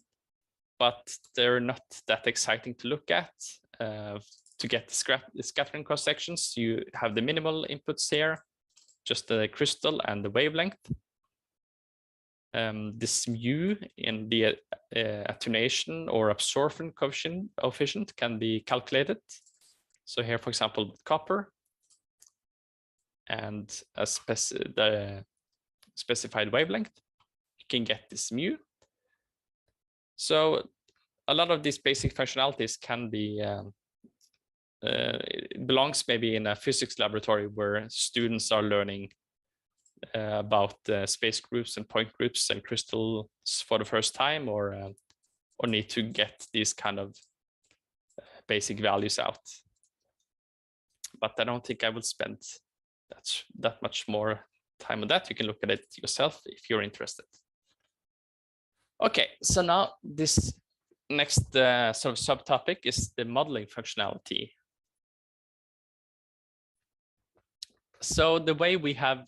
but they're not that exciting to look at. To get the scattering cross sections, you have the minimal inputs here, just the crystal and the wavelength. This mu in the attenuation or absorption coefficient can be calculated. So here, for example, with copper and the specified wavelength, you can get this mu. So a lot of these basic functionalities can be it belongs maybe in a physics laboratory where students are learning about space groups and point groups and crystals for the first time, or need to get these kind of basic values out. But I don't think I will spend that much more time on that. You can look at it yourself if you're interested. Okay, so now this next sort of subtopic is the modeling functionality. So the way we have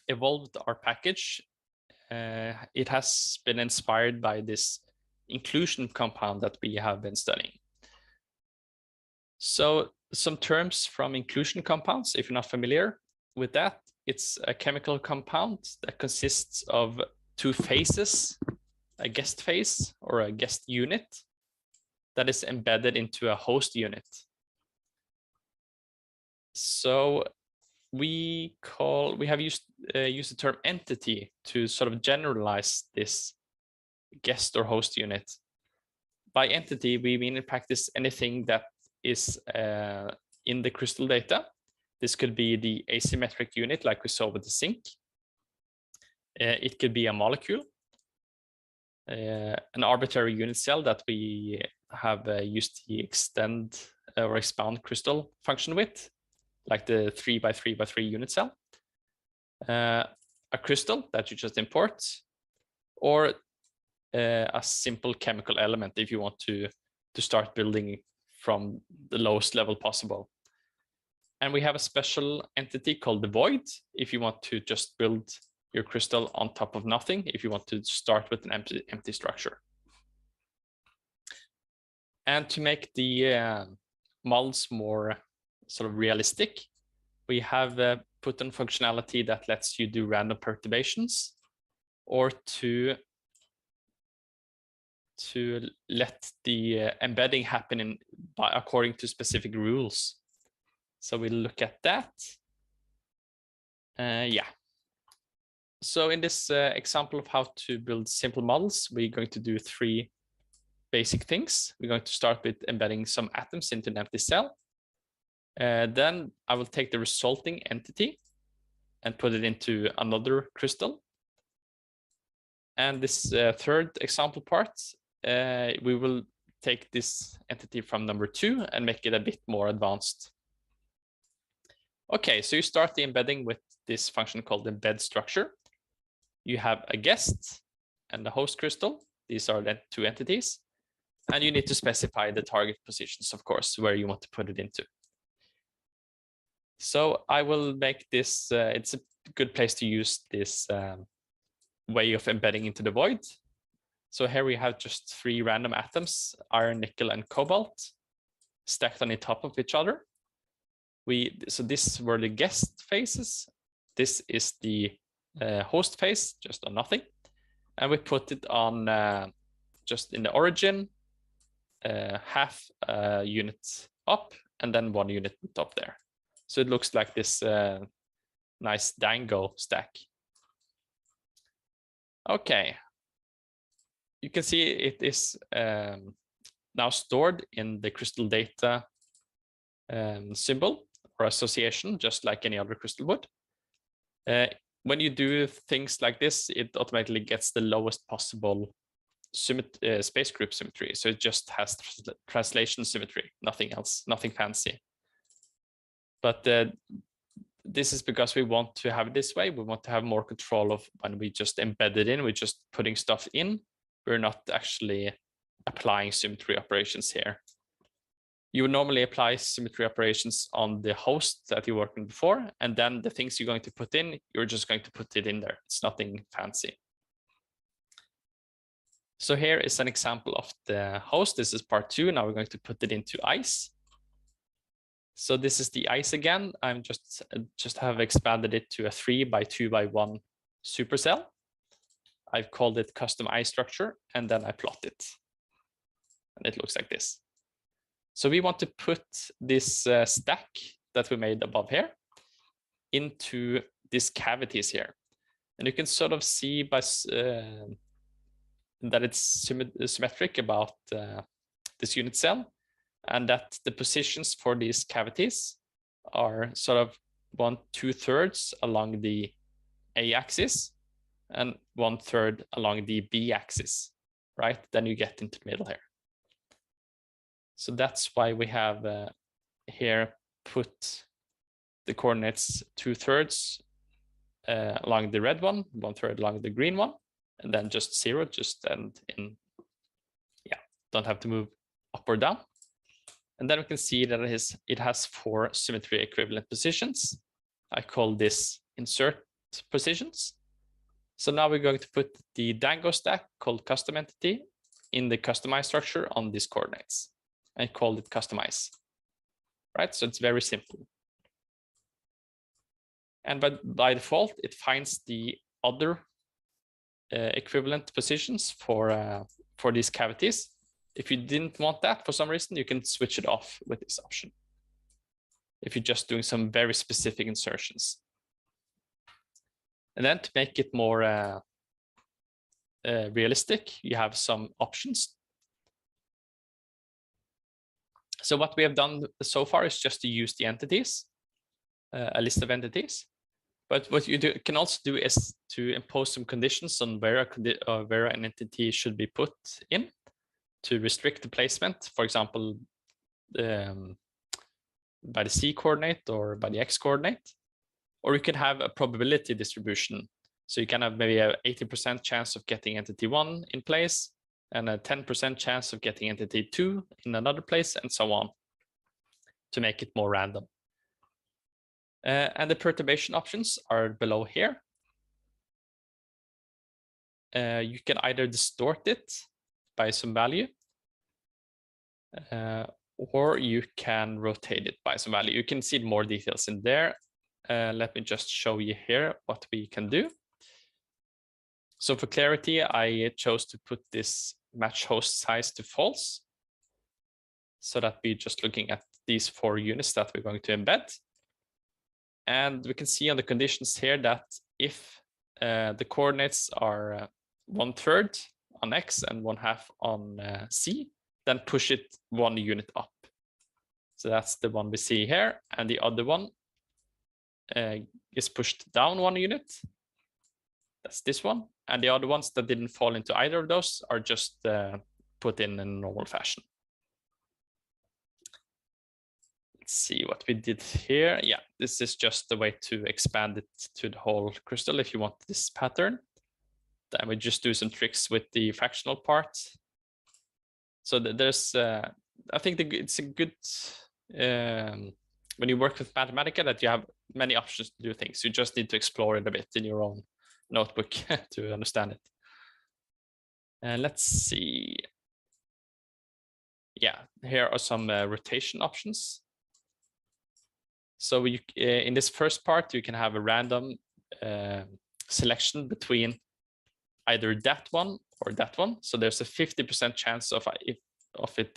evolved our package, it has been inspired by this inclusion compound that we have been studying. So some terms from inclusion compounds, if you're not familiar with that, it's a chemical compound that consists of two phases, a guest phase or a guest unit that is embedded into a host unit. So we have used the term entity to sort of generalize this guest or host unit. By entity, we mean in practice anything that is in the crystal data. This could be the asymmetric unit like we saw with the zinc. It could be a molecule, an arbitrary unit cell that we have used the extend or expand crystal function with, like the 3x3x3 unit cell, a crystal that you just import, or a simple chemical element if you want to start building from the lowest level possible. And we have a special entity called the void if you want to just build your crystal on top of nothing, if you want to start with an empty structure. And to make the models more sort of realistic, we have put in functionality that lets you do random perturbations, or to let the embedding happen according to specific rules. So we'll look at that. Yeah. So in this example of how to build simple models, we're going to do three basic things. We're going to start with embedding some atoms into an empty cell. Then I will take the resulting entity and put it into another crystal. And this third example part, we will take this entity from number 2 and make it a bit more advanced. Okay, so you start the embedding with this function called embed structure. You have a guest and a host crystal. These are the two entities. And you need to specify the target positions, of course, where you want to put it into. So I will make this, it's a good place to use this way of embedding into the void. So here we have just 3 random atoms, iron, nickel, and cobalt, stacked on the top of each other. So this were the guest phases. This is the host phase, just on nothing. And we put it on just in the origin, half a unit up, and then 1 unit on top there. So it looks like this nice dango stack. Okay. You can see it is now stored in the crystal data symbol or association, just like any other crystal would. When you do things like this, it automatically gets the lowest possible space group symmetry. So it just has translation symmetry, nothing else, nothing fancy. But this is because we want to have it this way. We want to have more control of when we just embed it in, we're just putting stuff in. We're not actually applying symmetry operations here. You would normally apply symmetry operations on the host that you worked on before, and then the things you're going to put in, you're just going to put it in there. It's nothing fancy. So here is an example of the host. This is part 2. Now we're going to put it into ice. So this is the ice again. I'm just have expanded it to a 3 by 2 by 1 supercell. I've called it custom ice structure, and then I plot it. And it looks like this. So we want to put this stack that we made above here into these cavities here. And you can sort of see by that it's symmetric about this unit cell, and that the positions for these cavities are sort of 1/2 along the A-axis and 1/3 along the B-axis, right? Then you get into the middle here. So that's why we have here put the coordinates 2/3 along the red one, 1/3 along the green one, and then just 0, just end in, yeah, don't have to move up or down. And then we can see that it has 4 symmetry equivalent positions. I call this insert positions. So now we're going to put the dango stack called custom entity in the customize structure on these coordinates. I call it customize, right? So it's very simple. And by default, it finds the other equivalent positions for these cavities. If you didn't want that for some reason, you can switch it off with this option. If you're just doing some very specific insertions. And then to make it more realistic, you have some options. So what we have done so far is just to use the entities, a list of entities. But what you can also do is to impose some conditions on where an entity should be put in to restrict the placement, for example, by the C coordinate or by the X coordinate. Or you can have a probability distribution. So you can have maybe a 80% chance of getting entity 1 in place and a 10% chance of getting entity 2 in another place, and so on, to make it more random. And the perturbation options are below here. You can either distort it by some value, or you can rotate it by some value. You can see more details in there. Let me just show you here what we can do. So for clarity, I chose to put this match host size to false, so that we're just looking at these 4 units that we're going to embed. And we can see on the conditions here that if the coordinates are 1/3 on X and 1/2 on C, then push it 1 unit up. So that's the one we see here. And the other one is pushed down 1 unit. That's this one. And the other ones that didn't fall into either of those are just put in a normal fashion. let's see what we did here. Yeah, this is just the way to expand it to the whole crystal if you want this pattern. Then we just do some tricks with the fractional part. So there's, I think it's a good, when you work with Mathematica, that you have many options to do things. You just need to explore it a bit in your own notebook to understand it. And let's see. Yeah, here are some rotation options. So you, in this first part, you can have a random selection between either that one or that one. So there's a 50% chance of it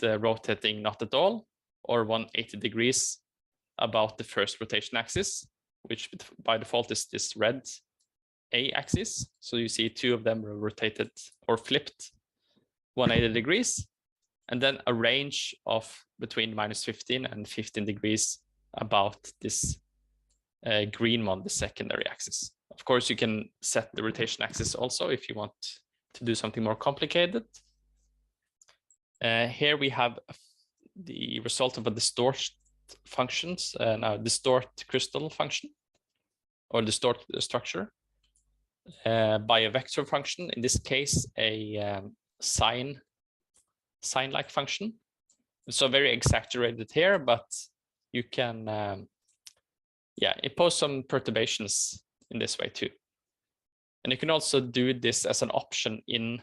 rotating not at all, or 180 degrees about the first rotation axis, which by default is this red A axis. So you see two of them are rotated or flipped 180 degrees, and then a range of between -15 and 15 degrees about this green one, the secondary axis. Of course, you can set the rotation axis also if you want to do something more complicated. Here we have the result of a distort functions, now distort crystal function, or distort the structure by a vector function. In this case, a sine-like function. So very exaggerated here, but you can impose some perturbations in this way too. And you can also do this as an option in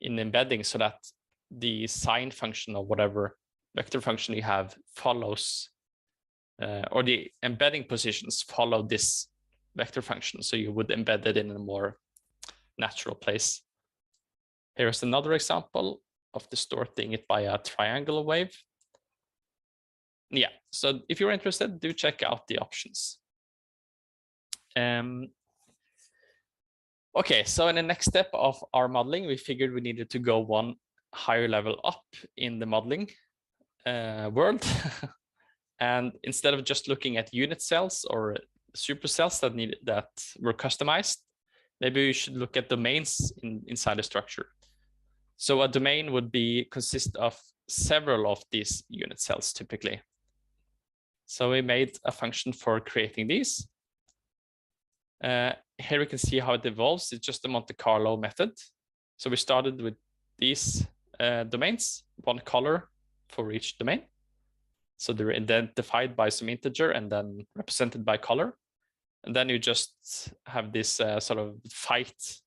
embedding, so that the sine function or whatever vector function you have follows, or the embedding positions follow this vector function. So you would embed it in a more natural place. Here's another example of distorting it by a triangular wave. Yeah, so if you're interested, do check out the options. Okay, so in the next step of our modeling, we figured we needed to go one higher level up in the modeling world. And instead of just looking at unit cells or supercells that were customized, maybe we should look at domains inside the structure. So a domain would consist of several of these unit cells typically. So we made a function for creating these. Here we can see how it evolves. It's just a Monte Carlo method. So we started with these domains, one color for each domain. So they're identified by some integer and then represented by color. And then you just have this sort of fight.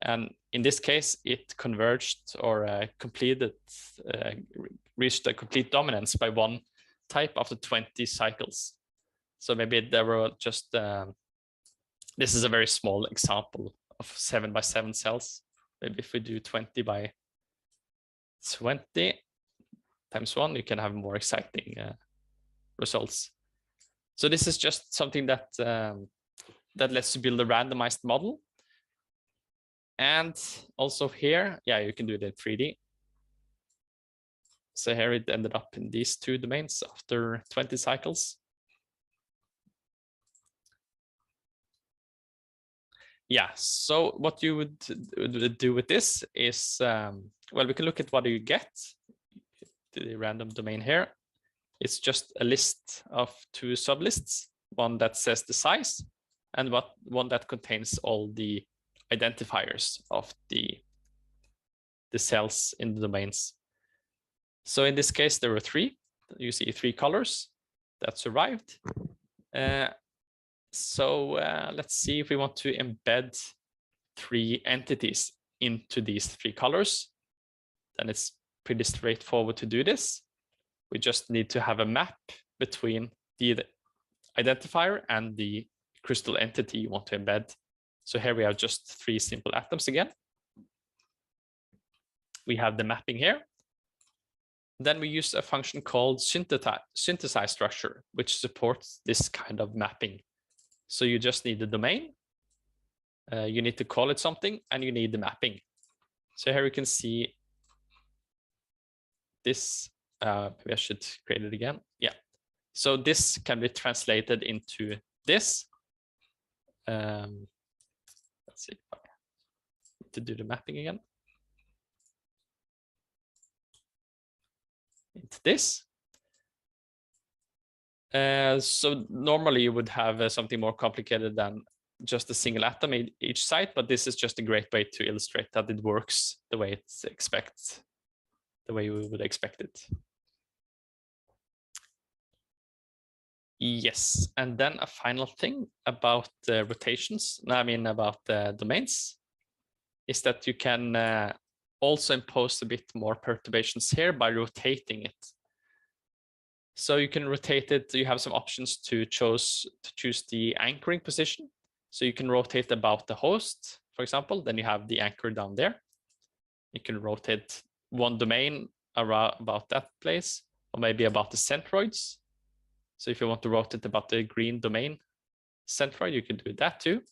And in this case, it converged or reached a complete dominance by one type after 20 cycles. So maybe there were just, this is a very small example of 7 by 7 cells. Maybe if we do 20 by 20 times 1, you can have more exciting results. So this is just something that that lets you build a randomized model. And also here, yeah, you can do it in 3D. So here it ended up in these two domains after 20 cycles. Yeah, so what you would do with this is, well, we can look at what you get. The random domain here. It's just a list of two sublists, one that says the size and one that contains all the identifiers of the cells in the domains. So in this case, there were 3. You see 3 colors that survived. So let's see if we want to embed 3 entities into these 3 colors. Then it's pretty straightforward to do this. We just need to have a map between the identifier and the crystal entity you want to embed. So here we have just 3 simple atoms again. We have the mapping here. Then we use a function called synthesize structure, which supports this kind of mapping. So you just need the domain, you need to call it something, and you need the mapping. So here we can see this, maybe I should create it again. Yeah, so this can be translated into this. Let's see if I need to do the mapping again. Into this. So normally you would have something more complicated than just a single atom in each site, but this is just a great way to illustrate that it works the way we would expect it. Yes, and then a final thing about the rotations, about the domains, is that you can also impose a bit more perturbations here by rotating it. So you can rotate it. You have some options to choose the anchoring position. So you can rotate about the host, for example. Then you have the anchor down there. You can rotate one domain around about that place, or maybe about the centroids. So if you want to rotate about the green domain centroid, you can do that too,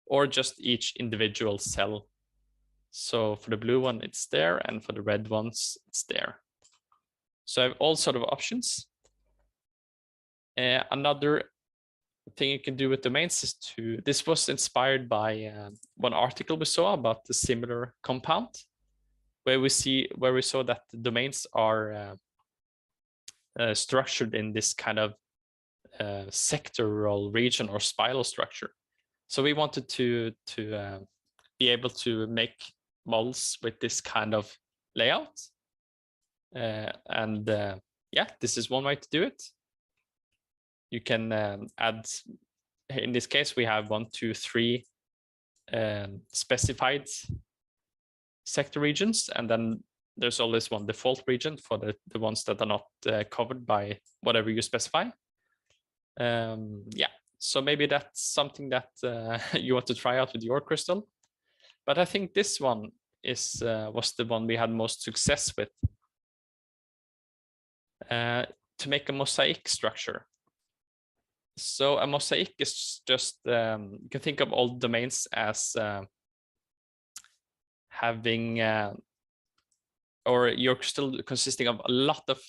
or just each individual cell. So for the blue one, it's there, and for the red ones, it's there. So I have all sort of options. Another thing you can do with domains is this was inspired by one article we saw about the similar compound, where we saw that the domains are structured in this kind of sectoral region or spiral structure. So we wanted to be able to make models with this kind of layout. Yeah, this is one way to do it. You can add, in this case, we have 1, 2, 3 specified sector regions, and then there's always one default region for the ones that are not covered by whatever you specify. Yeah, so maybe that's something that you want to try out with your crystal. But I think this one was the one we had most success with. To make a mosaic structure. So a mosaic is just, you can think of all domains as having, or your crystal consisting of a lot of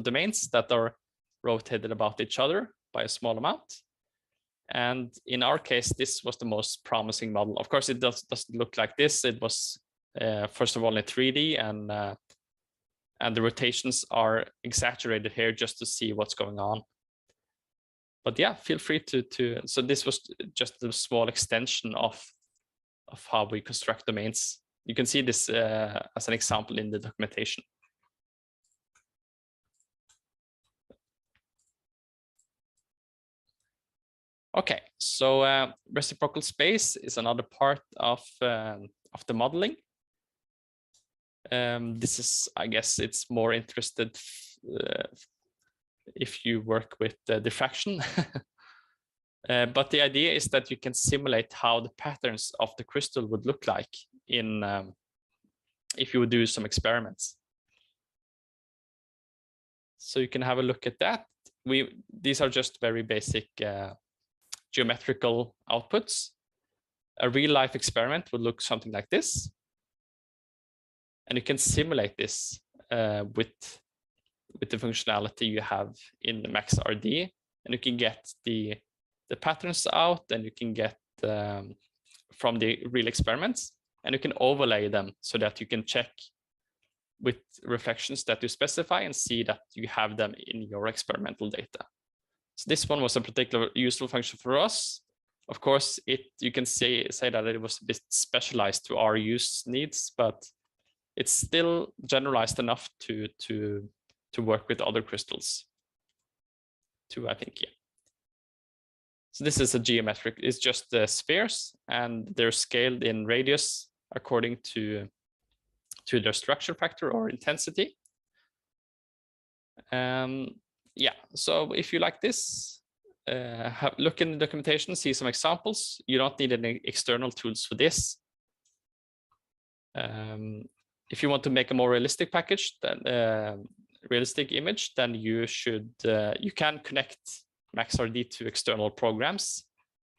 domains that are rotated about each other by a small amount. And in our case, this was the most promising model. Of course, it doesn't look like this. It was, first of all, in 3D, and the rotations are exaggerated here just to see what's going on. But yeah, feel free to. So this was just a small extension of how we construct domains. You can see this as an example in the documentation. Okay, so reciprocal space is another part of the modeling. This is, I guess, it's more interested if you work with diffraction. But the idea is that you can simulate how the patterns of the crystal would look like in if you would do some experiments. So you can have a look at that. These are just very basic geometrical outputs. A real-life experiment would look something like this. And you can simulate this with the functionality you have in MaXrd, and you can get the patterns out, and you can get from the real experiments, and you can overlay them so that you can check with reflections that you specify and see that you have them in your experimental data. So this one was a particular useful function for us. Of course, you can say that it was a bit specialized to our use needs, but it's still generalized enough to work with other crystals too, I think. Yeah. So this is a geometric, it's just the spheres, and they're scaled in radius according to their structure factor or intensity. Yeah, so if you like this, look in the documentation, see some examples. You don't need any external tools for this. If you want to make a more realistic package, then realistic image, then you should you can connect MaXrd to external programs,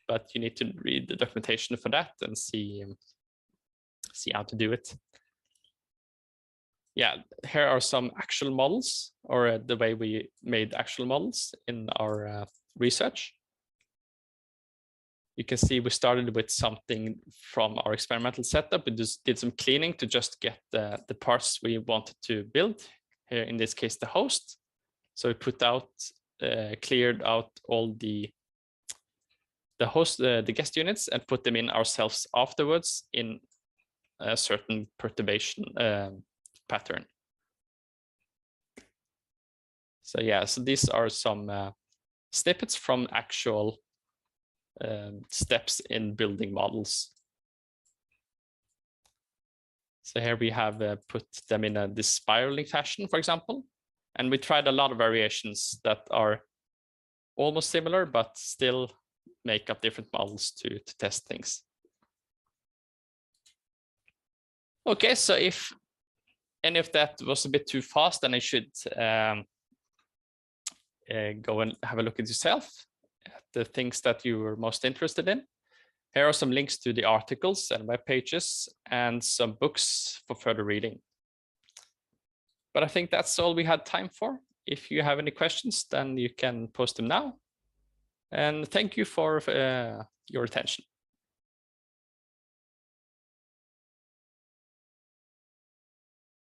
but you need to read the documentation for that and see how to do it. Yeah, here are some actual models, or the way we made actual models in our research. You can see we started with something from our experimental setup. We just did some cleaning to just get the parts we wanted to build, here in this case the host. So we put out cleared out all the guest units and put them in ourselves afterwards in a certain perturbation pattern. So yeah, so these are some snippets from actual steps in building models. So here we have put them in this spiraling fashion, for example, and we tried a lot of variations that are almost similar, but still make up different models to test things. Okay, so if any of that was a bit too fast, then I should go and have a look at yourself, at the things that you were most interested in. Here are some links to the articles and web pages and some books for further reading. But I think that's all we had time for. If you have any questions, then you can post them now. And thank you for your attention.